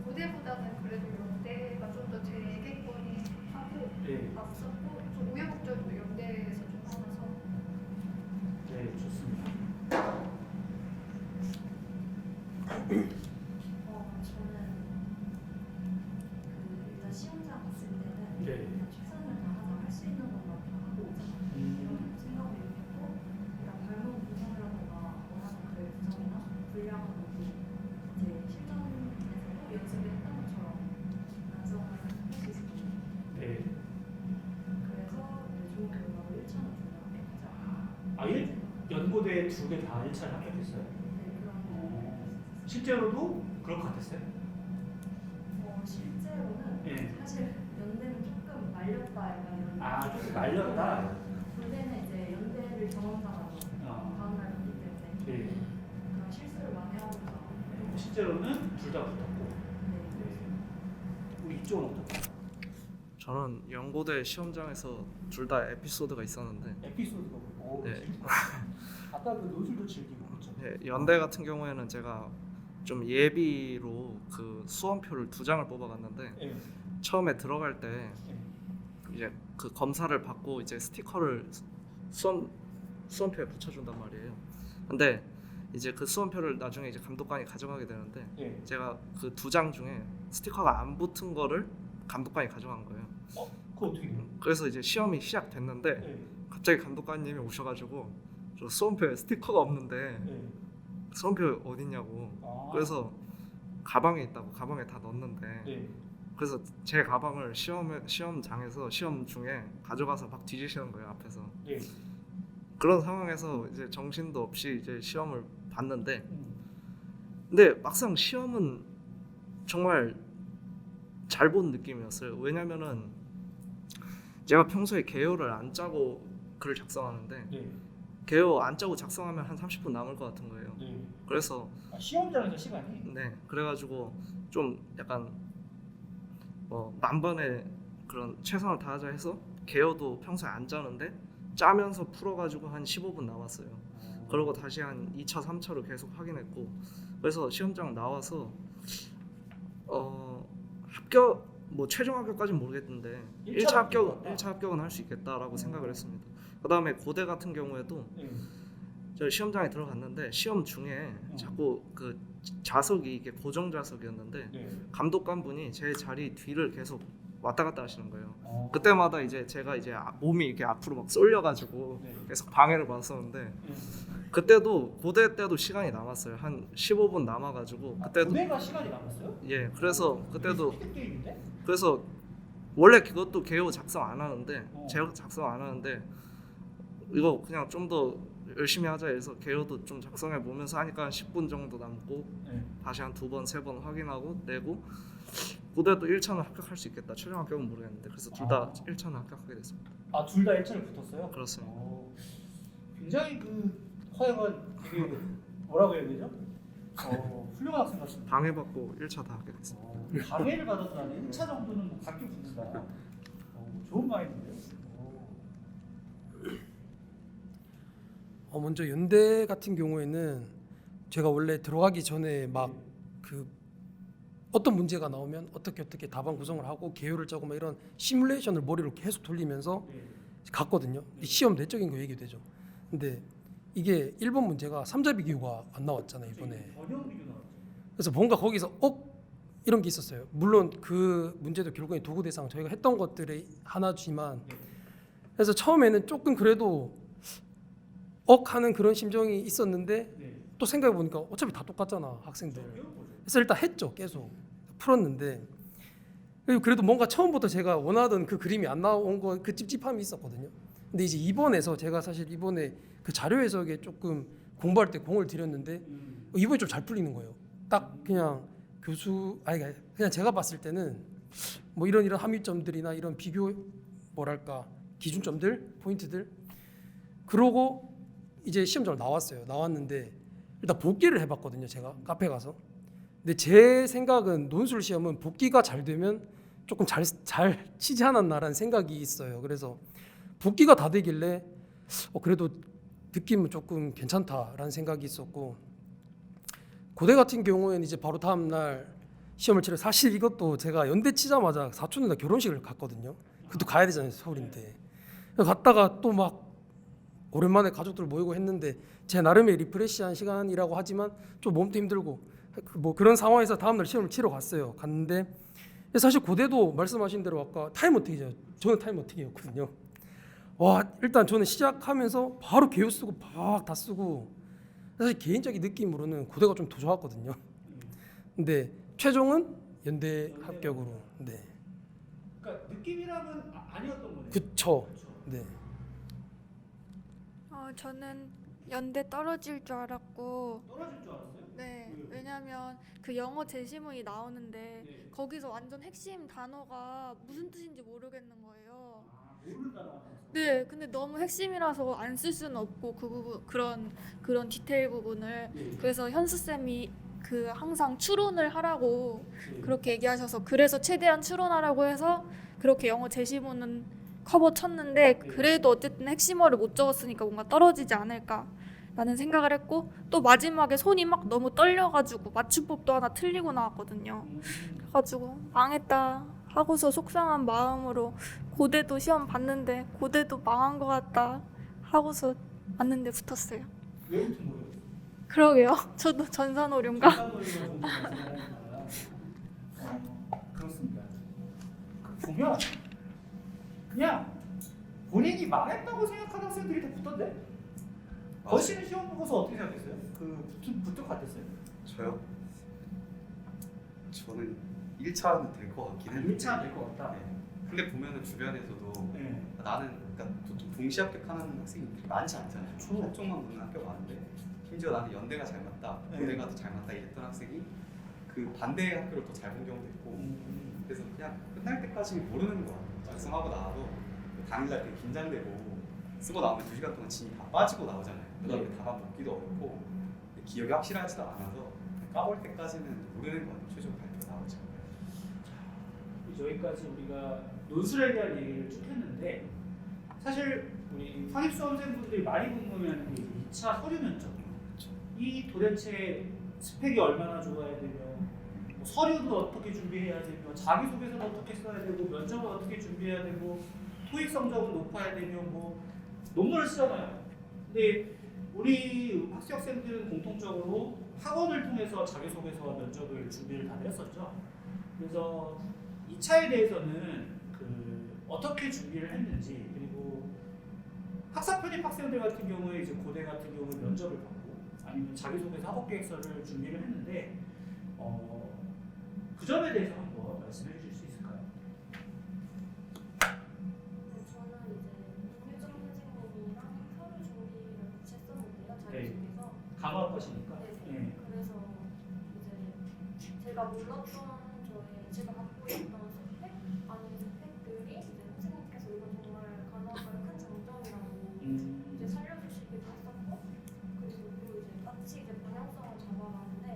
[SPEAKER 4] 고대보다는 그래도 연대가 좀 더 되겠거니 하고
[SPEAKER 1] 네.
[SPEAKER 4] 봤었고 좀 우여곡절도 연대에서 좀 많아서
[SPEAKER 1] 네, 좋습니다.
[SPEAKER 10] 저는 일단 시험장 갔을 때는
[SPEAKER 1] 네.
[SPEAKER 10] 그냥 최선을 다하자 할 수 있는 것만 다 하고 오자 이런 생각을 했고 일단 발목 구성이라던가 원하는 글 구성이나 분량은 모두 이제 실전에서도 연습했던 것처럼 완성을 할 수 있었거든요.
[SPEAKER 1] 네.
[SPEAKER 10] 그래서 좋은 결과로 1차는 분명하게 가자.
[SPEAKER 1] 연고대 2개 다 1차에 합격했어요?
[SPEAKER 10] 네, 그런
[SPEAKER 1] 실제로도 그럴 것 같았어요?
[SPEAKER 10] 실제로는
[SPEAKER 1] 네.
[SPEAKER 10] 사실 연대는 조금 말렸다 약간 이런
[SPEAKER 1] 조금 말렸다?
[SPEAKER 10] 군대는 이제 연대를 경험당하고 다음날 갔기 때문에
[SPEAKER 1] 네.
[SPEAKER 10] 그런 실수를 많이 하고 있다.
[SPEAKER 1] 실제로는 둘 다 붙었고.
[SPEAKER 10] 네.
[SPEAKER 1] 우리 이쪽은 어떻게?
[SPEAKER 5] 저는 연고대 시험장에서 둘 다 에피소드가 있었는데
[SPEAKER 1] 에피소드가 뭐고?
[SPEAKER 5] 네.
[SPEAKER 1] 아까 그 노출도 즐기고 그렇죠?
[SPEAKER 5] 네, 연대 같은 경우에는 제가 좀 예비로 그 수험표를 2장을 뽑아갔는데
[SPEAKER 1] 네.
[SPEAKER 5] 처음에 들어갈 때
[SPEAKER 1] 네.
[SPEAKER 5] 이제 그 검사를 받고 이제 스티커를 수험표에 붙여준단 말이에요. 근데 이제 그 수험표를 나중에 이제 감독관이 가져가게 되는데
[SPEAKER 1] 네.
[SPEAKER 5] 제가 그 2장 중에 스티커가 안 붙은 거를 감독관이 가져간 거예요.
[SPEAKER 1] 그거 어떻게 돼요?
[SPEAKER 5] 그래서 이제 시험이 시작됐는데
[SPEAKER 1] 네.
[SPEAKER 5] 갑자기 감독관님이 오셔가지고 저 수험표에 스티커가 없는데
[SPEAKER 1] 네.
[SPEAKER 5] 수험표 어딨냐고. 그래서 가방에 있다고 가방에 다 넣었는데
[SPEAKER 1] 네.
[SPEAKER 5] 그래서 제 가방을 시험장에서 시험 중에 가져가서 막 뒤지시는 거예요 앞에서.
[SPEAKER 1] 네.
[SPEAKER 5] 그런 상황에서 이제 정신도 없이 이제 시험을 봤는데
[SPEAKER 1] 음.
[SPEAKER 5] 근데 막상 시험은 정말 잘 본 느낌이었어요. 왜냐면은 제가 평소에 개요를 안 짜고 글을 작성하는데
[SPEAKER 1] 네.
[SPEAKER 5] 개요 안 짜고 작성하면 한 30분 남을 것 같은 거예요.
[SPEAKER 1] 네.
[SPEAKER 5] 그래서
[SPEAKER 1] 시험장에서 시간이?
[SPEAKER 5] 네, 그래가지고 좀 약간 만반의 그런 최선을 다하자 해서 개요도 평소에 안 짜는데 짜면서 풀어가지고 한 15분 남았어요. 그러고 다시 한 2차, 3차로 계속 확인했고 그래서 시험장 나와서 합격 최종 합격까지는 모르겠는데 1차 합격은 할 수 있겠다라고 생각을 했습니다. 그다음에 고대 같은 경우에도 저 시험장에 들어갔는데 시험 중에 자꾸 그 좌석이 이게 고정 좌석이었는데 감독관분이 제 자리 뒤를 계속 왔다 갔다 하시는 거예요. 그때마다 이제 제가 이제 몸이 이렇게 앞으로 막 쏠려가지고 계속 방해를 받았었는데 그때도 고대 때도 시간이 남았어요. 한 15분 남아가지고 그때도
[SPEAKER 1] 고대가 시간이 남았어요?
[SPEAKER 5] 예, 그래서 그때도
[SPEAKER 1] 게임인데?
[SPEAKER 5] 그래서 원래 그것도 개요 작성 안 하는데 제가 작성 안 하는데 이거 그냥 좀 더 열심히 하자 해서 개요도 좀 작성해 보면서 하니까 한 10분 정도 남고 다시 한 2번, 3번 확인하고 내고 고대도 1차는 합격할 수 있겠다. 최종 합격은 모르겠는데 그래서 둘 다 1차는 합격하게 됐습니다.
[SPEAKER 1] 둘 다 1차를 붙었어요?
[SPEAKER 5] 그렇습니다.
[SPEAKER 1] 굉장히 허영은 되게 뭐라고 해야 되죠? 훌륭한 학생 같습니다.
[SPEAKER 5] 방해받고 1차 다 하게 됐습니다.
[SPEAKER 1] 방해를 받아도 한 1차 정도는 받게 붙는다. 좋은 마인드인데요.
[SPEAKER 6] 먼저 연대 같은 경우에는 제가 원래 들어가기 전에 막 그 어떤 문제가 나오면 어떻게 답안 구성을 하고 개요를 짜고 막 이런 시뮬레이션을 머리로 계속 돌리면서
[SPEAKER 1] 네.
[SPEAKER 6] 갔거든요. 시험 내적인 거 얘기되죠. 근데 이게 1번 문제가 3자 비교가 안 나왔잖아요 이번에.
[SPEAKER 1] 전형 비교 나왔죠.
[SPEAKER 6] 그래서 뭔가 거기서 이런 게 있었어요. 물론 그 문제도 결국에 도구 대상 저희가 했던 것들의 하나지만, 그래서 처음에는 조금 그래도 하는 그런 심정이 있었는데
[SPEAKER 1] 네.
[SPEAKER 6] 또 생각해 보니까 어차피 다 똑같잖아 학생들.
[SPEAKER 1] 배운 거죠.
[SPEAKER 6] 그래서 일단 했죠. 계속 풀었는데, 그리고 그래도 뭔가 처음부터 제가 원하던 그 그림이 안 나온 거 그 찝찝함이 있었거든요. 근데 이제 이번에서 제가 사실 이번에 그 자료 해석에 조금 공부할 때 공을 들였는데 이번에 좀 잘 풀리는 거예요. 딱 그냥 그냥 제가 봤을 때는 뭐 이런 함의점들이나 이런 비교 뭐랄까 기준점들 포인트들, 그러고 이제 시험장을 나왔는데 일단 복기를 해봤거든요. 제가 카페 가서. 근데 제 생각은 논술 시험은 복기가 잘 되면 조금 잘 치지 않았나라는 생각이 있어요. 그래서 복기가 다 되길래 그래도 느낌은 조금 괜찮다라는 생각이 있었고, 고대 같은 경우에는 이제 바로 다음 날 시험을 치러, 사실 이것도 제가 연대 치자마자 사촌 누나 결혼식을 갔거든요. 그것도 가야 되잖아요, 서울인데. 갔다가 또 막 오랜만에 가족들 모이고 했는데 제 나름의 리프레시한 시간이라고 하지만 좀 몸도 힘들고 뭐 그런 상황에서 다음 날 시험을 치러 갔는데 사실 고대도 말씀하신 대로 아까 타임어택이죠. 저는 타임어택이었거든요. 와, 일단 저는 시작하면서 바로 개요 쓰고 막 다 쓰고, 사실 개인적인 느낌으로는 고대가 좀 더 좋았거든요. 근데 최종은 연대 합격으로. 네.
[SPEAKER 1] 그러니까 느낌이랑은 아니었던 거네요.
[SPEAKER 6] 그쵸. 네.
[SPEAKER 7] 저는 연대 떨어질 줄 알았고,
[SPEAKER 1] 떨어질 줄 알았어요?
[SPEAKER 7] 네, 왜냐면 그 영어 제시문이 나오는데
[SPEAKER 1] 네.
[SPEAKER 7] 거기서 완전 핵심 단어가 무슨 뜻인지 모르겠는 거예요.
[SPEAKER 1] 모른다.
[SPEAKER 7] 네, 근데 너무 핵심이라서 안 쓸 수는 없고 그 부분, 그런 디테일 부분을.
[SPEAKER 1] 네.
[SPEAKER 7] 그래서 현수 쌤이 그 항상 추론을 하라고
[SPEAKER 1] 네.
[SPEAKER 7] 그렇게 얘기하셔서, 그래서 최대한 추론하라고 해서 그렇게 영어 제시문은 커버 쳤는데, 그래도 어쨌든 핵심어를 못 적었으니까 뭔가 떨어지지 않을까라는 생각을 했고, 또 마지막에 손이 막 너무 떨려가지고 맞춤법도 하나 틀리고 나왔거든요. 그래가지고 망했다 하고서 속상한 마음으로 고대도 시험 봤는데 고대도 망한 것 같다 하고서 왔는데 붙었어요.
[SPEAKER 1] 왜 붙은 거예요?
[SPEAKER 7] 그러게요. 저도 전산오류인가?
[SPEAKER 1] 그렇습니다. 보면 그냥 본인이 망했다고 생각하는 학생들이 다 붙던데? 거시는 시험 보고서 어떻게 생각했어요? 붙을 것 같았어요?
[SPEAKER 2] 저요? 저는 1차는 될 것 같긴 했는데
[SPEAKER 1] 1차 될 것 같다.
[SPEAKER 2] 네. 근데 보면은 주변에서도
[SPEAKER 1] 네.
[SPEAKER 2] 나는 그러니까 보통 동시 합격하는 학생이 많지 않잖아요.
[SPEAKER 1] 그렇죠.
[SPEAKER 2] 한쪽만 보는 학교 많은데 심지어 나는 연대가 잘 맞다,
[SPEAKER 1] 네.
[SPEAKER 2] 고대가 더 잘 맞다 이랬던 학생이 그 반대의 학교를 더 잘 본 경우도 있고, 그래서 그냥 끝날 때까지 모르는 거야. 작성하고 나와도 당일날 되게 긴장되고 쓰고 나오면 2시간 동안 진이 다 빠지고 나오잖아요. 그다음에 답안 먹기도 어렵고 기억이 확실하지도 않아서 까볼 때까지는 모르는 거 같아요. 최종 발표 나오죠.
[SPEAKER 1] 여기까지 우리가 논술에 대한 얘기를 쭉 했는데, 사실 우리 상입 수험생분들이 많이 궁금해하는 게 2차 서류 면접. 이 도대체 스펙이 얼마나 좋아야 되며, 뭐 서류도 어떻게 준비해야 되며, 자기소개서는 어떻게 써야 되고, 면접은 어떻게 준비해야 되고, 토익 성적은 높아야 되며, 뭐 논문을 쓰잖아요. 근데 우리 학생들은 공통적으로 학원을 통해서 자기소개서와 면접을 준비를 다 했었죠. 그래서 2차에 대해서는 어떻게 준비를 했는지, 그리고 학사 편입 학생들 같은 경우에 이제 고대 같은 경우에 면접을 받고 아니면 자기소개서 학업계획서를 준비를 했는데, 그 점에 대해서 한번 말씀해 주실 수 있을까요?
[SPEAKER 3] 저는 이제 동유정 선생님이랑 서류 준비를 같이 했었는데요.
[SPEAKER 1] 네.
[SPEAKER 3] 자기소개서.
[SPEAKER 1] 간호학과시니까.
[SPEAKER 3] 네. 그래서 이제 제가 몰랐던 제가 갖고 있던 스펙 아닌 스펙들이 이제 선생님께서 이건 정말 간호학과의 큰 장점이라고 이제 살려주시기도 했었고, 그리고 또 이제 같이 이제 방향성을 잡아가는데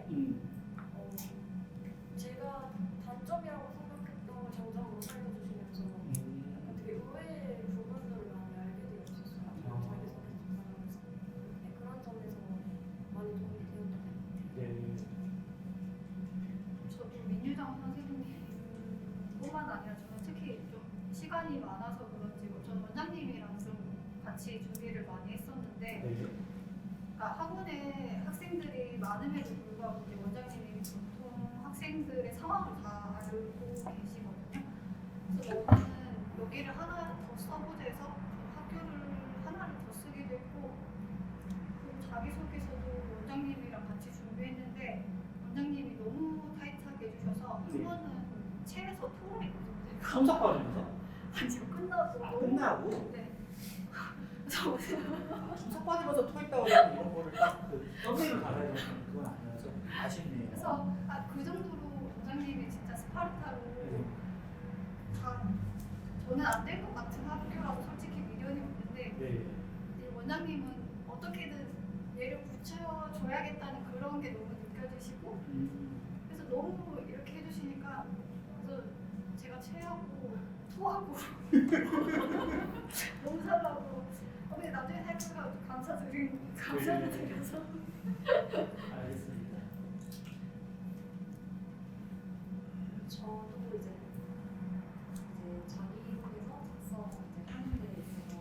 [SPEAKER 3] 제가 단점이라고 생각했던 장점으로 살려주시면서 약간 되게 의외의 부분들을 많이 알게 되었었어요. 자기소개서 작성하면서. 네, 그런 점에서 많이 도움이 되었던 것 같아요.
[SPEAKER 1] 네.
[SPEAKER 4] 시간이 많아서 그런지 저는 원장님이랑 좀 같이 준비를 많이 했었는데
[SPEAKER 1] 네.
[SPEAKER 4] 그러니까 학원에 학생들이 많음에도 불구하고 이제 원장님이 보통 학생들의 상황을 다 알고 계시거든요. 그래서 너는 여기를 하나 더 써보자 해서 학교를 하나를 더 쓰게 됐고 그리고 자기소개서도 원장님이랑 같이 준비했는데 원장님이 너무 타이트하게 해주셔서 한
[SPEAKER 1] 네.
[SPEAKER 4] 번은 체에서 토했거든요.
[SPEAKER 1] 참석 과정에서?
[SPEAKER 4] 아니요 끝나고
[SPEAKER 1] 끝나고?
[SPEAKER 4] 네. 그래서
[SPEAKER 1] 참석 과정에서 토했다고 해서 이런 거를 딱그 썸네일을 달아야 되는 그건 아니라서 아쉽네요.
[SPEAKER 4] 그래서 그 정도로 원장님이 진짜 스파르타로
[SPEAKER 1] 네.
[SPEAKER 4] 다 저는 안 될 것 같은 학교라고 솔직히 미련이 없는데
[SPEAKER 1] 네.
[SPEAKER 4] 이제 원장님은 어떻게든 얘를 붙여줘야겠다는 그런 게 너무 느껴지시고 그래서 너무 이렇게 해주시니까 그래서 제가 체하고 토하고 너무 살라고 근데 나중에 살펴서 감사를 드려서
[SPEAKER 1] 알겠습니다.
[SPEAKER 10] 저도 이제 자기소개서 작성 이제 하는 데 있어서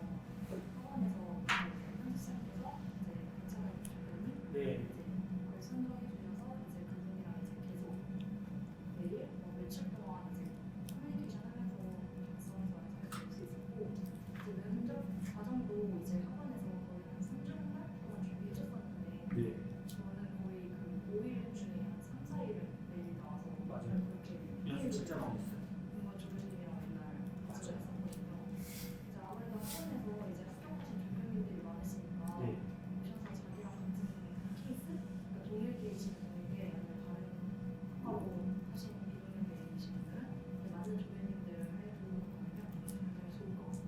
[SPEAKER 10] 학원에서 편집 시작해서 이제 괜찮은 교수님
[SPEAKER 1] 네.
[SPEAKER 10] 그걸 선정해 주셔서 이제 그분이랑 이제 계속 매일 며칠 동안 이제 커뮤니케이션 하면서 작성해서 완성해 줄 수 있었고 이제 면접 과정도 이제 학원에서 거의 한 3주말 동안 준비해 줬었는데
[SPEAKER 1] 네.
[SPEAKER 10] 저는 거의 그 5일 중에 한 3, 4일을 매일 나와서
[SPEAKER 1] 맞아요.
[SPEAKER 10] 그렇게
[SPEAKER 1] 연습 진짜 많이 했어요.
[SPEAKER 10] 뭔가 조교님이랑 맨날 같이 했었거든요. 이제 아무래도 학원에서 이제 합격하신 조교님들이 많으시니까
[SPEAKER 1] 네.
[SPEAKER 10] 오셔서 자기랑 같은 케이스, 그러니까 동일 케이스는 동일게 아니면 다른 하고 하시는 비동일계이신 분들은 맞는 조교님들을 해두면 굉장히 좋을 것 같아요.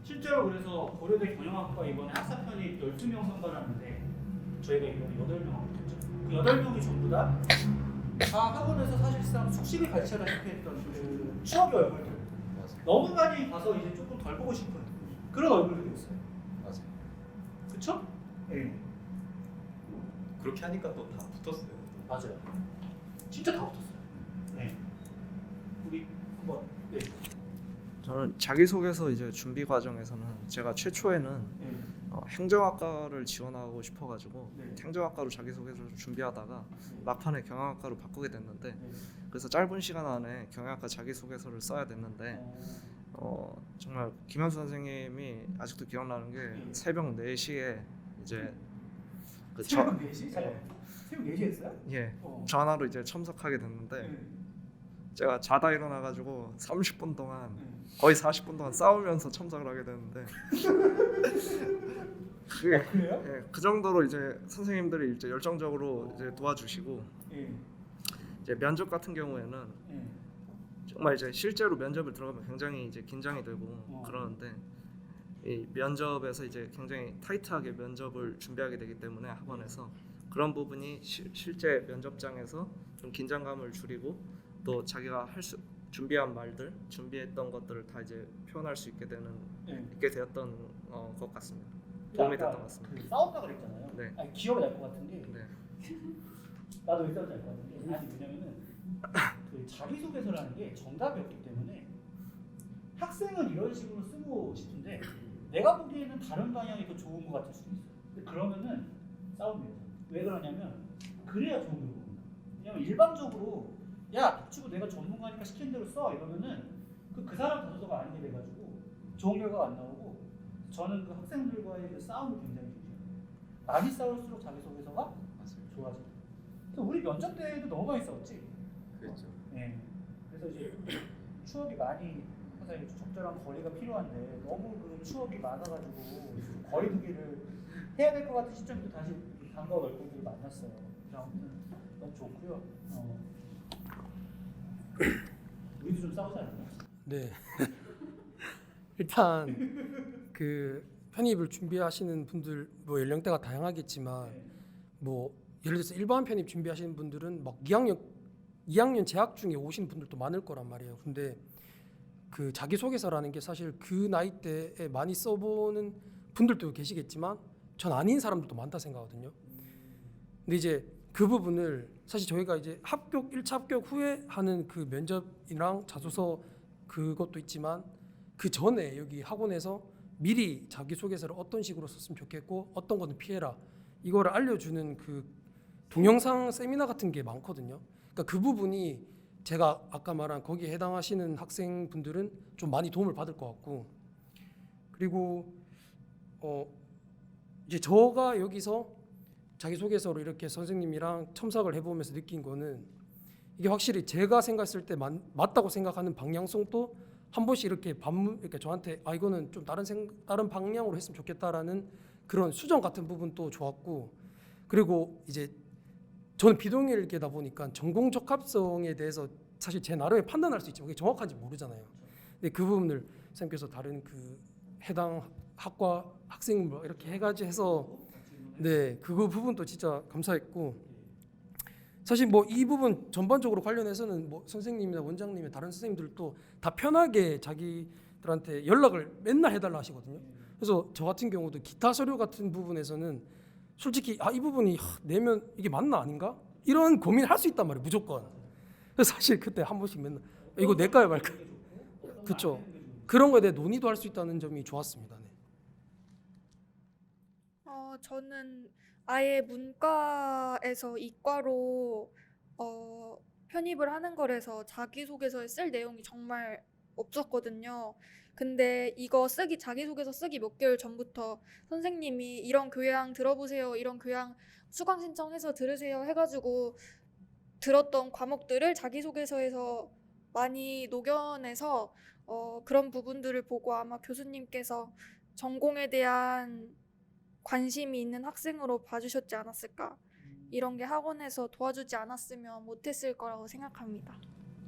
[SPEAKER 1] 실제로 그래서 고려대 경영학과 이번에 학사 편입 12명 선발하는데 저희가 이번에 8명 하고 있죠. 그 8명이 전부 다 학원에서 사실상 숙식을 가르치다시피 했던 그 추억의 얼굴들
[SPEAKER 2] 맞아요.
[SPEAKER 1] 너무 많이 봐서 이제 조금 덜 보고 싶은 그런 얼굴들이었어요.
[SPEAKER 2] 맞아요.
[SPEAKER 1] 그쵸? 네.
[SPEAKER 2] 그렇게 하니까 또 다 붙었어요.
[SPEAKER 1] 맞아요. 진짜 다 붙었어요. 네. 우리 한번 네.
[SPEAKER 5] 저는 자기소개서 이제 준비 과정에서는 제가 최초에는
[SPEAKER 1] 네.
[SPEAKER 5] 행정학과를 지원하고 싶어가지고
[SPEAKER 1] 네.
[SPEAKER 5] 행정학과로 자기소개서를 준비하다가 막판에 경영학과로 바꾸게 됐는데
[SPEAKER 1] 네.
[SPEAKER 5] 그래서 짧은 시간 안에 경영학과 자기소개서를 써야 됐는데 정말 김현수 선생님이 아직도 기억나는 게 새벽 4시에 이제 그
[SPEAKER 1] 새벽 4시? 새벽 4시 했어요?
[SPEAKER 5] 예,
[SPEAKER 1] 어.
[SPEAKER 5] 전화로 이제 참석하게 됐는데
[SPEAKER 1] 네.
[SPEAKER 5] 제가 자다 일어나가지고 30분 동안
[SPEAKER 1] 네.
[SPEAKER 5] 거의 40분 동안 싸우면서 참석을 하게 되는데 그게
[SPEAKER 1] 그래요?
[SPEAKER 5] 예, 그 정도로 이제 선생님들이 이제 열정적으로 이제 도와주시고
[SPEAKER 1] 예.
[SPEAKER 5] 이제 면접 같은 경우에는
[SPEAKER 1] 예.
[SPEAKER 5] 정말 이제 실제로 면접을 들어가면 굉장히 이제 긴장이 되고 그러는데 이 면접에서 이제 굉장히 타이트하게 면접을 준비하게 되기 때문에 학원에서 그런 부분이 실제 면접장에서 좀 긴장감을 줄이고 또 자기가 준비한 말들, 준비했던 것들을 다 이제 표현할 수 있게 되었던 것 같습니다. 도움이 됐던 것 같습니다.
[SPEAKER 1] 그 싸웠다 그랬잖아요.
[SPEAKER 5] 네.
[SPEAKER 1] 아니, 기억이 날 것 같은 게
[SPEAKER 5] 네.
[SPEAKER 1] 나도 왜 싸웠지 알 것 같은데 아니 왜냐면은 그 자기소개서라는 게 정답이 없기 때문에 학생은 이런 식으로 쓰고 싶은데 내가 보기에는 다른 방향이 더 좋은 것 같을 수도 있어요. 근데 그러면은 싸웁니다. 왜 그러냐면 그래야 좋은 거거든요. 왜냐면 일반적으로 야 닥치고 내가 전문가니까 시키는 대로 써 이러면은 그 사람 자소서가 아니게 돼가지고 좋은 결과가 안 나오고 저는 그 학생들과의 그 싸움을 굉장히 중시해요. 많이 싸울수록 자기소개서가
[SPEAKER 2] 맞아요.
[SPEAKER 1] 좋아져요. 그래서 우리 면접 때도 너무 많이 싸웠지.
[SPEAKER 2] 그렇죠.
[SPEAKER 1] 네. 그래서 이제 추억이 많이 항상 이렇게 적절한 거리가 필요한데 너무 그 추억이 많아가지고 거리두기를 해야 될 것 같은 시점에 또 다시 반가운 얼굴들을 만났어요. 그래서 아무튼 너무 좋고요. 우리도 좀 싸우지 않았나?
[SPEAKER 6] 네. 일단 그 편입을 준비하시는 분들 뭐 연령대가 다양하겠지만 뭐 예를 들어서 일반 편입 준비하시는 분들은 막 2학년 재학 중에 오시는 분들도 많을 거란 말이에요. 근데 그 자기소개서라는 게 사실 그 나이대에 많이 써보는 분들도 계시겠지만 전 아닌 사람들도 많다 생각하거든요. 근데 이제 그 부분을 사실 저희가 이제 1차 합격 후에 하는 그 면접이랑 자소서 그것도 있지만 그 전에 여기 학원에서 미리 자기소개서를 어떤 식으로 썼으면 좋겠고 어떤 거는 피해라 이거를 알려주는 그 동영상 세미나 같은 게 많거든요. 그러니까 그 부분이 제가 아까 말한 거기에 해당하시는 학생분들은 좀 많이 도움을 받을 것 같고, 그리고 이제 저가 여기서 자기소개서로 이렇게 선생님이랑 첨삭을 해보면서 느낀 거는 이게 확실히 제가 생각했을 때 맞다고 생각하는 방향성도 한 번씩 이렇게 이렇게 저한테 이거는 좀 다른 방향으로 했으면 좋겠다라는 그런 수정 같은 부분도 좋았고, 그리고 이제 저는 비동일계다 보니까 전공 적합성에 대해서 사실 제 나름의 판단할 수 있지만 그게 정확한지 모르잖아요. 근데 그 부분을 선생님께서 다른 그 해당 학과 학생 뭐 이렇게 해가지고 해서 네 그거 부분도 진짜 감사했고, 사실 뭐 이 부분 전반적으로 관련해서는 뭐 선생님이나 원장님이나 다른 선생님들도 다 편하게 자기들한테 연락을 맨날 해달라 하시거든요. 그래서 저 같은 경우도 기타 서류 같은 부분에서는 솔직히 이 부분이 내면 이게 맞나 아닌가 이런 고민을 할 수 있단 말이에요, 무조건. 그래서 사실 그때 한 번씩 맨날 이거 낼까요 말까, 그렇죠. 그런 거에 대해 논의도 할 수 있다는 점이 좋았습니다. 네.
[SPEAKER 7] 저는 아예 문과에서 이과로 편입을 하는 거라서 자기소개서에 쓸 내용이 정말 없었거든요. 근데 이거 자기소개서 쓰기 몇 개월 전부터 선생님이 이런 교양 들어보세요, 이런 교양 수강 신청해서 들으세요 해가지고 들었던 과목들을 자기소개서에서 많이 녹여내서 그런 부분들을 보고 아마 교수님께서 전공에 대한 관심이 있는 학생으로 봐주셨지 않았을까. 이런 게 학원에서 도와주지 않았으면 못했을 거라고 생각합니다.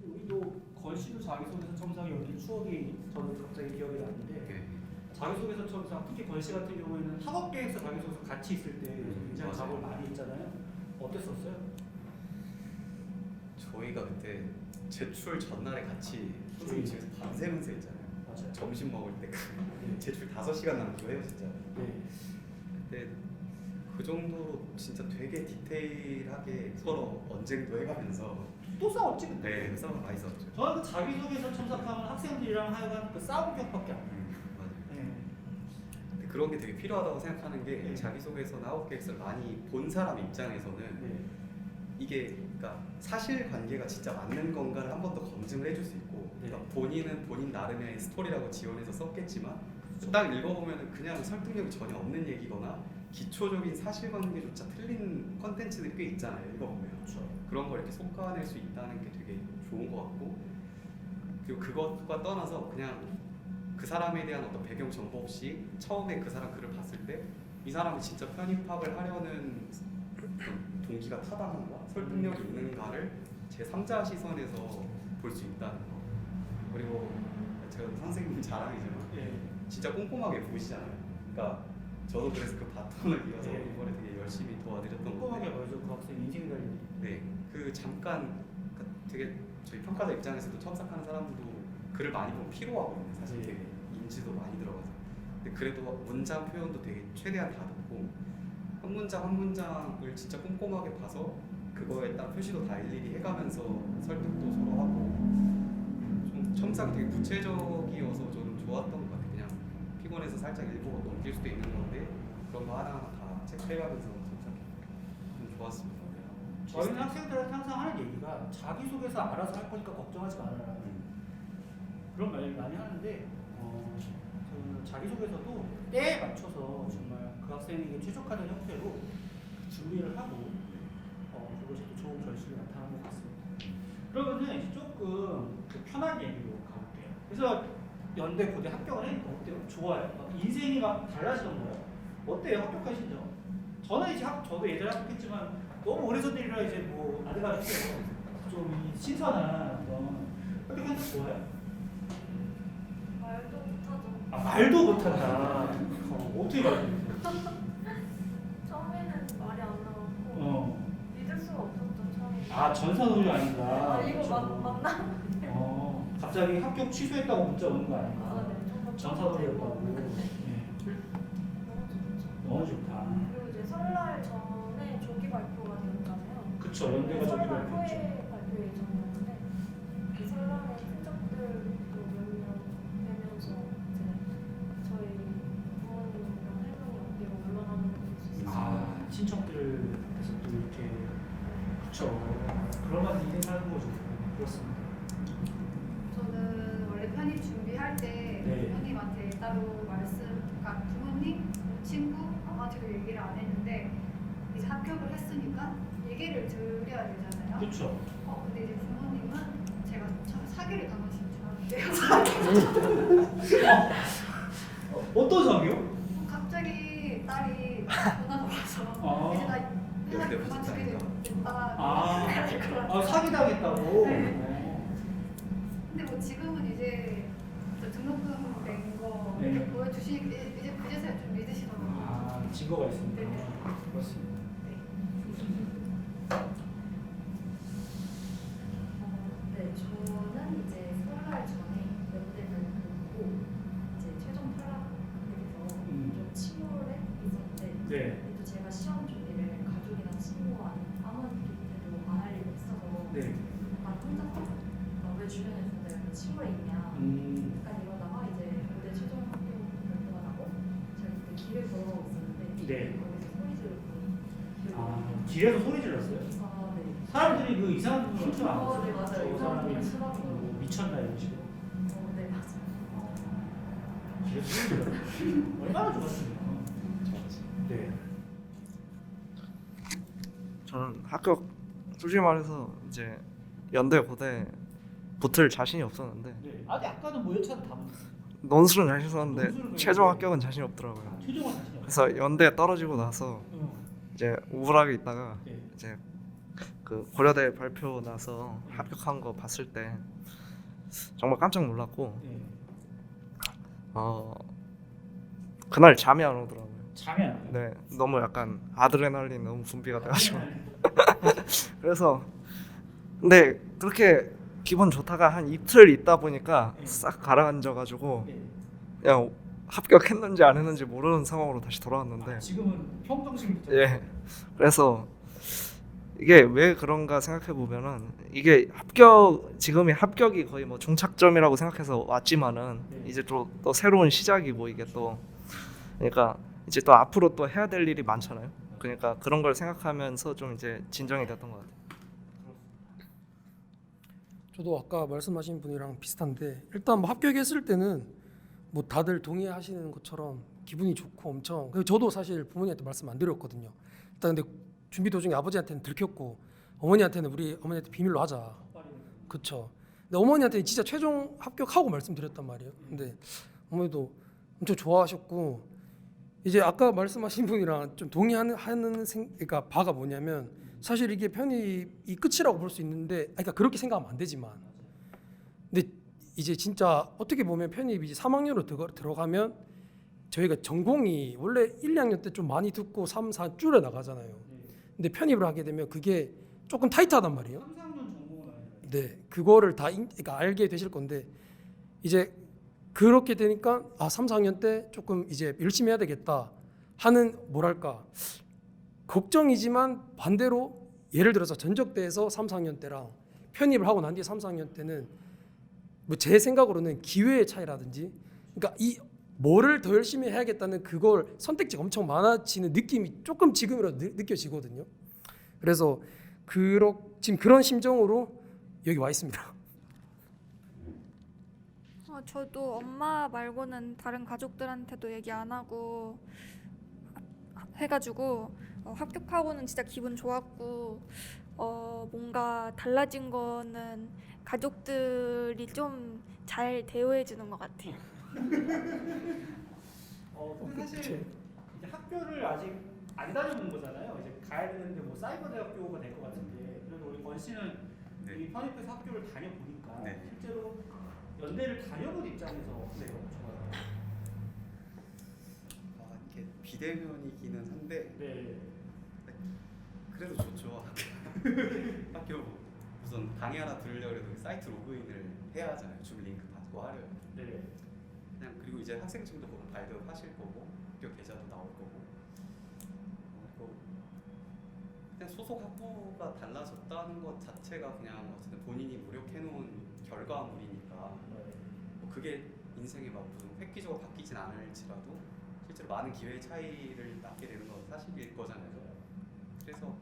[SPEAKER 1] 우리도 걸씨도 자기소개서 첨삭이 여기 추억이 저는 갑자기 기억이 나는데, 자기소개서 첨삭, 특히 걸씨 같은 경우에는 학업계획서 자기소개서 같이 있을 때 굉장히 작업을 많이 했잖아요. 어땠었어요?
[SPEAKER 2] 저희가 그때 제출 전날에 같이 선생님 집에서 밤새면서 했잖아요.
[SPEAKER 1] 맞아요.
[SPEAKER 2] 점심 먹을 때 제출 5시간 남기고 해요 진짜.
[SPEAKER 1] 네.
[SPEAKER 2] 그때 그 정도로 진짜 되게 디테일하게 서로 언쟁도 해가면서
[SPEAKER 1] 또 싸웠지 그때.
[SPEAKER 2] 네, 싸움 많이 싸웠죠.
[SPEAKER 1] 저는 그 자기소개서 첨삭하면 학생들이랑 하여간 그 싸움 기억밖에 안 나요.
[SPEAKER 2] 맞아요.
[SPEAKER 1] 네.
[SPEAKER 2] 근데 그런 게 되게 필요하다고 생각하는 게
[SPEAKER 1] 네.
[SPEAKER 2] 자기소개서나 학업계획서를 많이 본 사람 입장에서는
[SPEAKER 1] 네.
[SPEAKER 2] 이게 그러니까 사실관계가 진짜 맞는 건가를 한 번 더 검증을 해줄 수 있고,
[SPEAKER 1] 네.
[SPEAKER 2] 그러니까 본인은 본인 나름의 스토리라고 지원해서 썼겠지만 딱 읽어보면 그냥 설득력이 전혀 없는 얘기거나 기초적인 사실관계조차 틀린 컨텐츠들이 꽤 있잖아요. 읽어보면
[SPEAKER 1] 그렇죠.
[SPEAKER 2] 그런 걸 이렇게 솎아낼 수 있다는 게 되게 좋은 것 같고, 그리고 그것과 떠나서 그냥 그 사람에 대한 어떤 배경 정보 없이 처음에 그 사람 글을 봤을 때 이 사람이 진짜 편입학을 하려는 동기가 타당한가, 설득력이 있는가를 제3자 시선에서 볼 수 있다는 거. 그리고 제가 선생님 자랑이지만
[SPEAKER 1] 네.
[SPEAKER 2] 진짜 꼼꼼하게 보시잖아요. 그러니까 저도 그래서 그 바톤을 이어서
[SPEAKER 1] 네.
[SPEAKER 2] 이번에 되게 열심히 도와드렸던
[SPEAKER 1] 꼼꼼하게
[SPEAKER 2] 건데,
[SPEAKER 1] 보여줘 그 학생 인생이 달린.
[SPEAKER 2] 네, 그 잠깐 되게 저희 평가자 입장에서도 첨삭하는 사람도 글을 많이 보면 피로하거든요. 사실
[SPEAKER 1] 네.
[SPEAKER 2] 되게 인지도 많이 들어가서. 근데 그래도 문장 표현도 되게 최대한 다 듣고 한 문장 한 문장을 진짜 꼼꼼하게 봐서 그거에 딱 표시도 다 일일이 해가면서 설득도 서로 하고, 좀 첨삭이 되게 구체적이어서 저는 좋았던 것 같아요. 그냥 피곤해서 살짝 읽고 넘길 수도 있는 건데 그런 거 하나하나 다 체크해가면서 첨삭이 좀 좋았습니다.
[SPEAKER 1] 저희는 학생들한테 항상 하는 얘기가 자기소개서 알아서 할 거니까 걱정하지 말아라. 그런 말 많이 하는데 저는 자기소개서도 때에 맞춰서 정말 그 학생에게 최적화된 형태로 준비를 하고 그것이 또 좋은 결실이 나타난 것 같습니다. 그러면은 이제 조금 그 편한 얘기로 가볼게요. 그래서 연대 고대 합격을 했는데 어때요? 좋아요? 인생이 막 달라지는 거예요? 어때요? 합격하신 점? 저는 이제 저도 예전에 합격했지만 너무 오래전 일이라 이제 뭐 아들가 했어요. 좀 신선한 그런 합격한 점 좋아요?
[SPEAKER 3] 말도 못하죠.
[SPEAKER 1] 말도 못한다. 어떻게 말해요?
[SPEAKER 3] 처음에는 말이 안 나왔고 믿을 수가 없었죠. 처음에.
[SPEAKER 1] 전산후리 아닌가?
[SPEAKER 3] 이거
[SPEAKER 1] 그렇죠.
[SPEAKER 3] 맞나?
[SPEAKER 1] 갑자기 합격 취소했다고 문자 오는 거 아닌가?
[SPEAKER 3] 네.
[SPEAKER 1] 전산후리였다고. 너무 좋다.
[SPEAKER 3] 그리고 이제 설날 전에 조기 발표가 되었잖아요.
[SPEAKER 1] 그쵸, 연대가 조기
[SPEAKER 3] 설날
[SPEAKER 1] 발표했죠.
[SPEAKER 3] 후에 발표 예정이었는데 그 설날에 친척들도 몇 명 되면서
[SPEAKER 1] 그렇죠. 그러면 인생하는 거죠. 그렇습니다.
[SPEAKER 4] 저는 원래 편입 준비할 때
[SPEAKER 1] 네.
[SPEAKER 4] 부모님한테 따로 그러니까 부모님, 뭐 친구 아무한테도 얘기를 안 했는데 이제 합격을 했으니까 얘기를 드려야 되잖아요.
[SPEAKER 1] 그렇죠.
[SPEAKER 4] 근데 이제 부모님은 제가 참 사기를 당하신 줄 알았는데요.
[SPEAKER 1] 어떤 사기요?
[SPEAKER 4] 갑자기 딸이 전화가 와서 이제 나 회사
[SPEAKER 2] 근데
[SPEAKER 4] 그만두게 됐다.
[SPEAKER 1] 사기당했다고?
[SPEAKER 4] 네. 근데 뭐 지금은 이제 저 등록금 낸거
[SPEAKER 1] 네.
[SPEAKER 4] 이렇게 보여주시니까 이제 그제서야 좀 믿으시더라고요.
[SPEAKER 1] 증거가 있습니다.
[SPEAKER 4] 네.
[SPEAKER 1] 그렇습니다.
[SPEAKER 10] 네, 저는 이제 설날 전에 연대를 보고 이제 최종 탈락에 대해서 좀 침울해 있었는데
[SPEAKER 1] 네.
[SPEAKER 10] 또 제가 시험 준비를 가족이나 친구와 아무한테도 안 하려고 했어서
[SPEAKER 1] 네.
[SPEAKER 10] 약간 혼자서 왜 주변에서 내가 이렇게 침울해 있냐 약간 이러다가 이제 무대 최종 합격 발표가 나고 제가 그때 길을 걸어가고 있었는데
[SPEAKER 1] 네.
[SPEAKER 10] 거기서 소리 지르고 기억이 나요.
[SPEAKER 1] 길에서 소리 질렀어요?
[SPEAKER 10] 아, 네.
[SPEAKER 1] 사람들이 그 이상한 부분을 좀 안
[SPEAKER 10] 네,
[SPEAKER 1] 봤어요.
[SPEAKER 10] 맞아요.
[SPEAKER 1] 저 사람이
[SPEAKER 10] 이상한 부분을 쳐다보고.
[SPEAKER 1] 뭐 미쳤나 이런 식으로.
[SPEAKER 10] 네, 맞아요.
[SPEAKER 1] 길에서 소리 질렀어요. 얼마나 좋았습니까? 네.
[SPEAKER 5] 저는 합격 솔직히 말해서 이제 연대 고대 붙을 자신이 없었는데
[SPEAKER 1] 네. 아직 아까는 뭐 여차는 다 봤어요.
[SPEAKER 5] 논술은 자신 있었는데
[SPEAKER 1] 논술은
[SPEAKER 5] 최종
[SPEAKER 1] 왜-
[SPEAKER 5] 합격은 자신이 없더라고요.
[SPEAKER 1] 최종은 자신이 없어요.
[SPEAKER 5] 그래서 연대 떨어지고 나서 이제 우울하게 있다가
[SPEAKER 1] 네.
[SPEAKER 5] 이제 그 고려대 발표 나서 합격한 거 봤을 때 정말 깜짝 놀랐고
[SPEAKER 1] 네.
[SPEAKER 5] 그날 잠이 안 오더라고요.
[SPEAKER 1] 잠이 안 와요.
[SPEAKER 5] 네, 너무 약간 아드레날린 너무 분비가 돼가지고 그래서 근데 그렇게 기분 좋다가 한 이틀 있다 보니까 싹 가라앉아가지고
[SPEAKER 1] 네.
[SPEAKER 5] 그냥 합격했는지 안 했는지 모르는 상황으로 다시 돌아왔는데
[SPEAKER 1] 지금은 평정심부터.
[SPEAKER 5] 예, 그래서 이게 왜 그런가 생각해 보면은 이게 지금이 합격이 거의 뭐 종착점이라고 생각해서 왔지만은 이제 또 새로운 시작이고 이게 또 그러니까 이제 또 앞으로 또 해야 될 일이 많잖아요. 그러니까 그런 걸 생각하면서 좀 이제 진정이 됐던 것 같아요.
[SPEAKER 6] 저도 아까 말씀하신 분이랑 비슷한데 일단 뭐 합격했을 때는 뭐 다들 동의하시는 것처럼 기분이 좋고 엄청 그리고 저도 사실 부모님한테 말씀 안 드렸거든요. 일단 근데 준비 도중에 아버지한테는 들켰고 어머니한테는 우리 어머니한테 비밀로 하자. 그쵸. 근데 어머니한테는 진짜 최종 합격하고 말씀드렸단 말이에요. 근데 어머니도 엄청 좋아하셨고 이제 아까 말씀하신 분이랑 좀 동의하는 그러니까 바가 뭐냐면 사실 이게 편입이 끝이라고 볼 수 있는데 그러니까 그렇게 생각하면 안 되지만 근데 이제 진짜 어떻게 보면 편입이 이제 3학년으로 들어가면 저희가 전공이 원래 1, 2학년 때 좀 많이 듣고 3, 4 줄여 나가잖아요. 근데 편입을 하게 되면 그게 조금 타이트하단 말이에요.
[SPEAKER 1] 3, 4학년 전공은 아니에요.
[SPEAKER 6] 네, 그거를 다 그러니까 알게 되실 건데 이제 그렇게 되니까 3, 4학년 때 조금 이제 열심히 해야 되겠다 하는 뭐랄까 걱정이지만 반대로 예를 들어서 전적대에서 3, 4학년 때랑 편입을 하고 난 뒤에 3, 4학년 때는 뭐 제 생각으로는 기회의 차이라든지 그러니까 이 뭐를 더 열심히 해야겠다는 그걸 선택지가 엄청 많아지는 느낌이 조금 지금이라도 느껴지거든요. 그래서 지금 그런 심정으로 여기 와 있습니다.
[SPEAKER 7] 저도 엄마 말고는 다른 가족들한테도 얘기 안 하고 해가지고 합격하고는 진짜 기분 좋았고 뭔가 달라진 거는 가족들이 좀 잘 대우해 주는 것 같아요.
[SPEAKER 1] 근데 사실 이제 학교를 아직 안 다녀본 거잖아요. 이제 가야 되는데 뭐 사이버 대학교가 될 것 같은데 그래도 우리 권 씨는
[SPEAKER 2] 네.
[SPEAKER 1] 이 편입해서 학교를 다녀보니까
[SPEAKER 2] 네.
[SPEAKER 1] 실제로 연대를 다녀본 입장에서 어때요? 좋아요.
[SPEAKER 2] 이게 비대면이기는 한데
[SPEAKER 1] 네.
[SPEAKER 2] 그래도 좋죠. 학교 우선 강의 하나 들으려고 해도 사이트 로그인을 해야 하잖아요. 줌 링크 받고 하려면.
[SPEAKER 1] 네.
[SPEAKER 2] 그냥 그리고 이제 학생증도 곧 발급하실 거고 학교 계좌도 나올 거고 그냥 소속 학부가 달라졌다는 것 자체가 그냥 어쨌든 본인이 노력해놓은 결과물이니까 뭐 그게 인생에 막 무슨 획기적으로 바뀌진 않을지라도 실제로 많은 기회의 차이를 낳게 되는 건 사실일 거잖아요. 그래서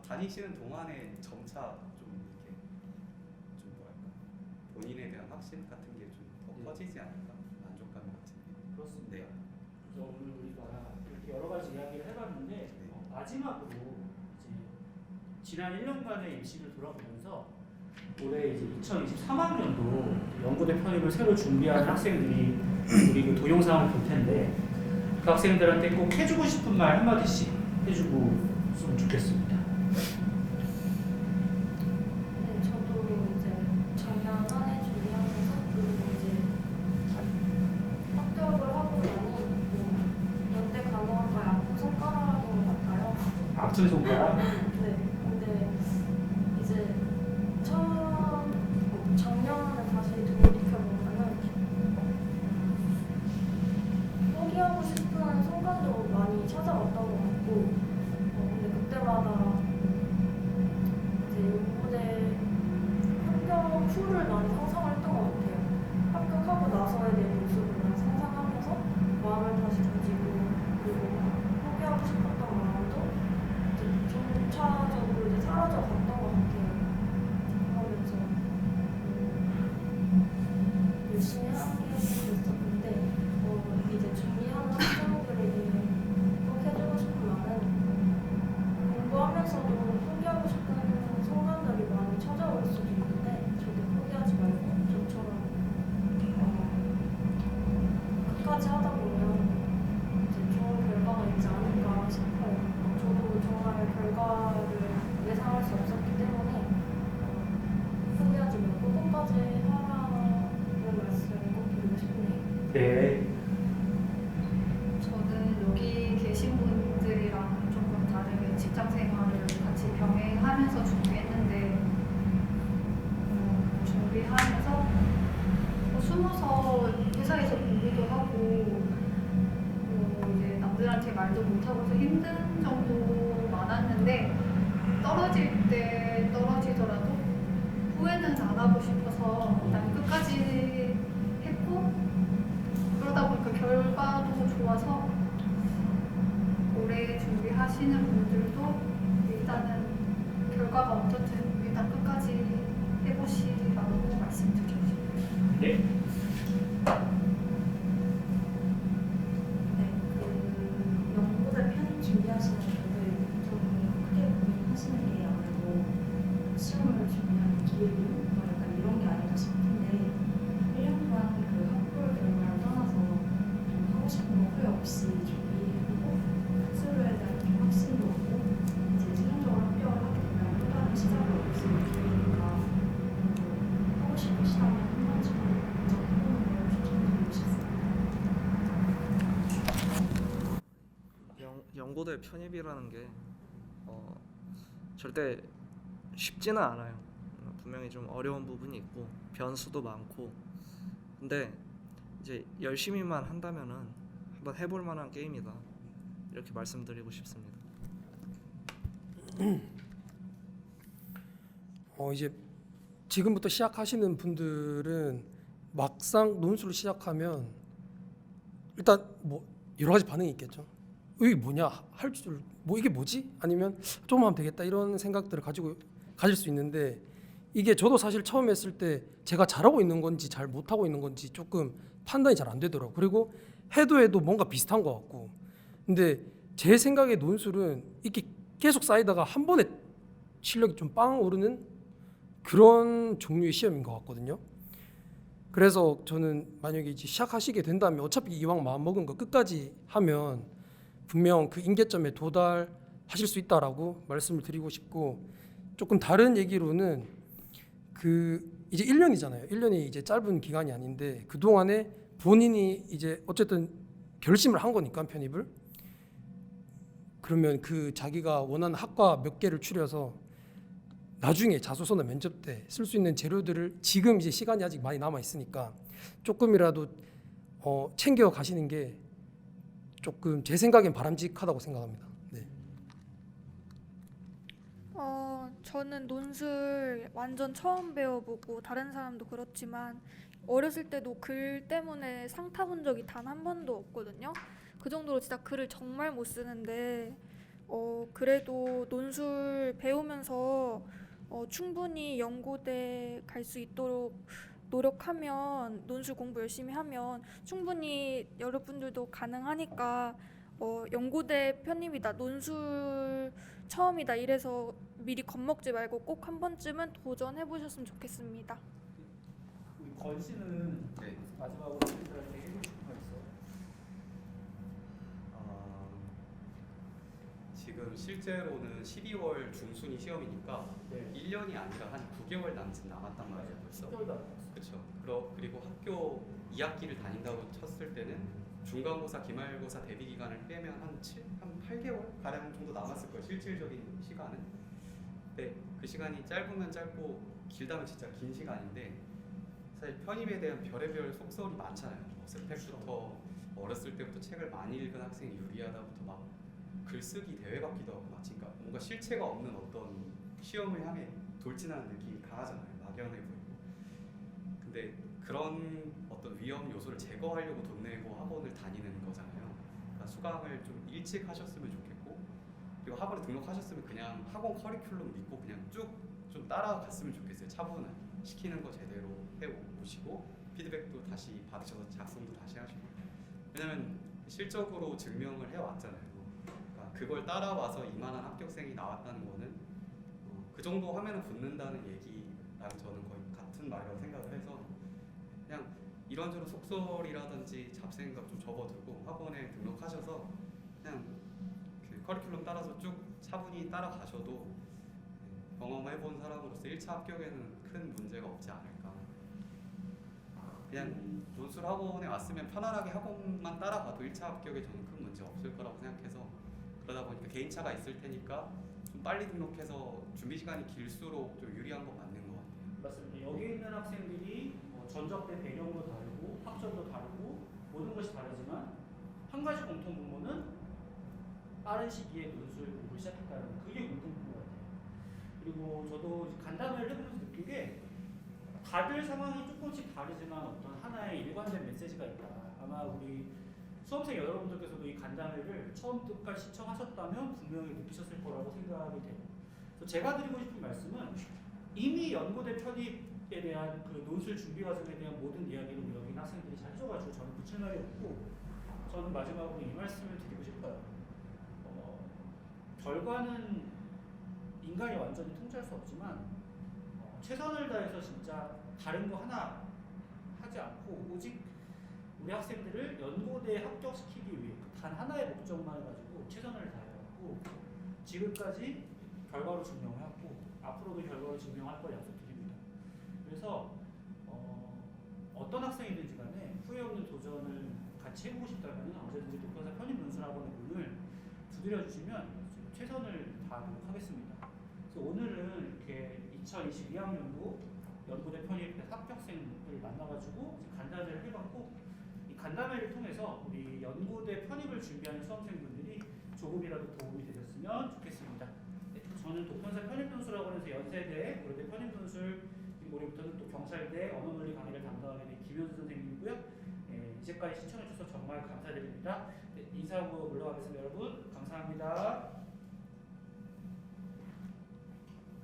[SPEAKER 2] 다니시는 동안에 점차 좀 이렇게 좀 뭐랄까 본인에 대한 확신 같은 게 좀 더 커지지 않을까, 만족감 같은 게.
[SPEAKER 1] 그렇습니다.
[SPEAKER 2] 네.
[SPEAKER 1] 그래서 오늘 우리가 이렇게 여러 가지 이야기를 해봤는데 마지막으로 이제 지난 1년간의 입시를 돌아보면서 올해 이제 2023학년도 연구대 편입을 새로 준비하는 학생들이 우리 그 동영상을 볼 텐데 그 학생들한테 꼭 해주고 싶은 말 한마디씩 해주고 있으면 좋겠습니다.
[SPEAKER 3] 네, 저도 이제 작년 한 해 준비하면서 그리고 이제 합격을 하고 나니 연대 간호학과에 아픈 손가락인 것 같아요.
[SPEAKER 1] 아픈 손가락.
[SPEAKER 3] 네, 근데 이제 작년에 다시 돌이켜보면은 포기하고 싶은 순간도 많이 찾아왔던 것 같고, 근데 그때마다 이제 연구대 합격 후를 많이 상상을 했던 것 같아요. 합격하고 나서의 내 모습을 많이 상상하면서 마음을 다시 다지고, 그리고 포기하고 싶었던 마음도 이제 점차적으로 이제 사라져 갔던 것 같아요. 그러면서 열심히 하게 됐었는데, 이제 준비하는 학생들에게 꼭 해주고 싶은 말은 공부하면서도 포기하고 싶은 순간들이 많이 찾아올 수도 있는데 절대 포기하지 말고 저처럼 끝까지 하다 보면 이제 좋은 결과가 있지 않을까 싶어요. 저도 정말 결과를 예상할 수 없었기 때문에 포기하지 말고 끝까지 하라는 말씀을 꼭 드리고 싶네요.
[SPEAKER 1] 네.
[SPEAKER 4] 저는 여기 계신 분들이랑 조금 다르게 직장 생활을 같이 병행하면서 준비했는데 준비하면서 숨어서 회사에서 공부도 하고 이제 남들한테 말도 못하고서 힘든 점도 많았는데 떨어질 때 떨어지더라도 후회는 안 하고 싶어서 일단 끝까지 했고, 그러다 보니까 결과도 좋아서 올해 준비하시는 분들도 일단은 결과가 어떻든 일단 끝까지 해보시라고 말씀드리고 싶어요.
[SPEAKER 1] 네.
[SPEAKER 10] 네, 그 연구대 편입 준비하시는 분들 좀 크게 고민하시는 게 아무래도 시험을 준비하는 기획이 뭐 약간 이런 게 아닐까 싶은데 1년 동안 그 학벌 결과를 떠나서 좀 하고 싶은 거 후회 없이 준비하고 스스로에 대한 좀 확신도 얻고 이제 최종적으로 합격을 하게 되면 또 다른 시작을 얻을 수 있는 기회니까 하고 싶으시다면 한 번쯤은 해보는 걸 추천드리고 싶습니다.
[SPEAKER 5] 연고대 편입이라는 게 절대 쉽지는 않아요. 분명히 좀 어려운 부분이 있고 변수도 많고, 근데 이제 열심히만 한다면은 한번 해볼 만한 게임이다, 이렇게 말씀드리고 싶습니다.
[SPEAKER 6] 이제 지금부터 시작하시는 분들은 막상 논술을 시작하면 일단 뭐 여러 가지 반응이 있겠죠. 이게 뭐냐, 할 줄 뭐 이게 뭐지? 아니면 조금 하면 되겠다, 이런 생각들을 가질 수 있는데, 이게 저도 사실 처음 했을 때 제가 잘하고 있는 건지 잘 못하고 있는 건지 조금 판단이 잘 안 되더라고요. 그리고 해도 뭔가 비슷한 것 같고, 근데 제 생각에 논술은 이렇게 계속 쌓이다가 한 번에 실력이 좀 빵 오르는 그런 종류의 시험인 것 같거든요. 그래서 저는 만약에 이제 시작하시게 된다면 어차피 이왕 마음 먹은 거 끝까지 하면 분명 그 임계점에 도달하실 수 있다라고 말씀을 드리고 싶고, 조금 다른 얘기로는 그 이제 1년이잖아요. 1년이 이제 짧은 기간이 아닌데 그 동안에 본인이 이제 어쨌든 결심을 한 거니까 편입을, 그러면 그 자기가 원하는 학과 몇 개를 추려서 나중에 자소서나 면접 때 쓸 수 있는 재료들을 지금 이제 시간이 아직 많이 남아 있으니까 조금이라도 챙겨 가시는 게 조금 제 생각엔 바람직하다고 생각합니다. 네.
[SPEAKER 7] 저는 논술 완전 처음 배워보고 다른 사람도 그렇지만 어렸을 때도 글 때문에 상 타본 적이 단 한 번도 없거든요. 그 정도로 진짜 글을 정말 못 쓰는데 그래도 논술 배우면서 충분히 연고대 갈 수 있도록 노력하면 논술 공부 열심히 하면 충분히 여러분들도 가능하니까 연고대 편입이다 논술 처음이다 이래서 미리 겁먹지 말고 꼭 한 번쯤은 도전해 보셨으면 좋겠습니다.
[SPEAKER 1] 우리 건 씨는
[SPEAKER 2] 네.
[SPEAKER 1] 마지막으로 학생들한테 해주고 싶은 거 있어요?
[SPEAKER 2] 지금 실제로는 12월 중순이 시험이니까
[SPEAKER 1] 네.
[SPEAKER 2] 1년이 아니라 한 9개월 남짓 남았단 말이에요 벌써.
[SPEAKER 1] 10개월도 안 남았어요.
[SPEAKER 2] 그렇죠. 그리고 학교 2학기를 다닌다고 쳤을 때는 중간고사, 기말고사 대비 기간을 빼면 한 8개월 가량 정도 남았을 거예요. 실질적인 시간은. 근데 그 시간이 짧으면 짧고 길다면 진짜 긴 시간인데 사실 편입에 대한 별의별 속설이 많잖아요. 뭐 스펙부터 어렸을 때부터 책을 많이 읽은 학생이 유리하다부터 막 글쓰기 대회 같기도 하고 마치 그러니까 뭔가 실체가 없는 어떤 시험을 향해 돌진하는 느낌이 강하잖아요. 막연해 보이고. 근데 그런 어떤 위험 요소를 제거하려고 돈 내고 학원을 다니는 거잖아요. 그러니까 수강을 좀 일찍 하셨으면 좋겠고 그리고 학원에 등록하셨으면 그냥 학원 커리큘럼 믿고 그냥 쭉 좀 따라갔으면 좋겠어요. 차분하게 시키는 거 제대로 해오시고 피드백도 다시 받으셔서 작성도 다시 하시고 왜냐면 실적으로 증명을 해왔잖아요. 그러니까 그걸 따라와서 이만한 합격생이 나왔다는 거는 그 정도 하면은 붙는다는 얘기랑 저는 거의 같은 말이라고 생각을 해서 그냥 이런저런 속설이라든지 잡생각 좀 접어두고 학원에 등록하셔서 그냥 그 커리큘럼 따라서 쭉 차분히 따라가셔도 경험해본 사람으로서 1차 합격에는 큰 문제가 없지 않을까. 그냥 논술 학원에 왔으면 편안하게 학원만 따라가도 1차 합격에 저는 큰 문제 없을 거라고 생각해서 그러다 보니까 개인차가 있을 테니까 좀 빨리 등록해서 준비 시간이 길수록 좀 유리한 건 맞는 것 같아요.
[SPEAKER 1] 맞습니다. 여기 있는 학생들이 전적대 배경도 다르고 학점도 다르고 모든 것이 다르지만 한 가지 공통 분모는 빠른 시기에 논술 공부를 시작했다는 그게 공통 분모 같아요. 그리고 저도 간담회를 해보면서 느낀 게 다들 상황이 조금씩 다르지만 어떤 하나의 일관된 메시지가 있다. 아마 우리 수험생 여러분들께서도 이 간담회를 처음부터 끝까지 시청하셨다면 분명히 느끼셨을 거라고 생각이 돼요. 그래서 제가 드리고 싶은 말씀은 이미 연고대 편입에 대한 그 논술 준비 과정에 대한 모든 이야기를 우리 여기 있는 학생들이 잘 해줘가지고 저는 붙일 말이 없고 저는 마지막으로 이 말씀을 드리고 싶어요. 결과는 인간이 완전히 통제할 수 없지만 최선을 다해서 진짜 다른 거 하나 하지 않고 오직 우리 학생들을 연고대에 합격시키기 위해 단 하나의 목적만 가지고 최선을 다해왔고 지금까지 결과로 증명해왔고 앞으로도 결과로 증명할 걸 약속드립니다. 그래서 어떤 학생이든지 간에 후회 없는 도전을 같이 해보고 싶다면 언제든지 독서사 편입 논술학원의 문을 두드려 주시면 최선을 다하도록 하겠습니다. 그래서 오늘은 이렇게 2022학년도 연고대 편입 합격생을 만나가지고 간담회를 해봤고 이 간담회를 통해서 우리 연고대 편입을 준비하는 수험생분들이 조금이라도 도움이 되셨으면 좋겠습니다. 네, 저는 독편사 편입논술학원에서 연세대 고려대 편입논술 그리고 올해부터는 또 경찰대 언어논리 강의를 담당하게 된 김현수 선생님이고요. 이제까지 시청해주셔서 정말 감사드립니다. 네, 인사하고 물러가겠습니다. 여러분 감사합니다.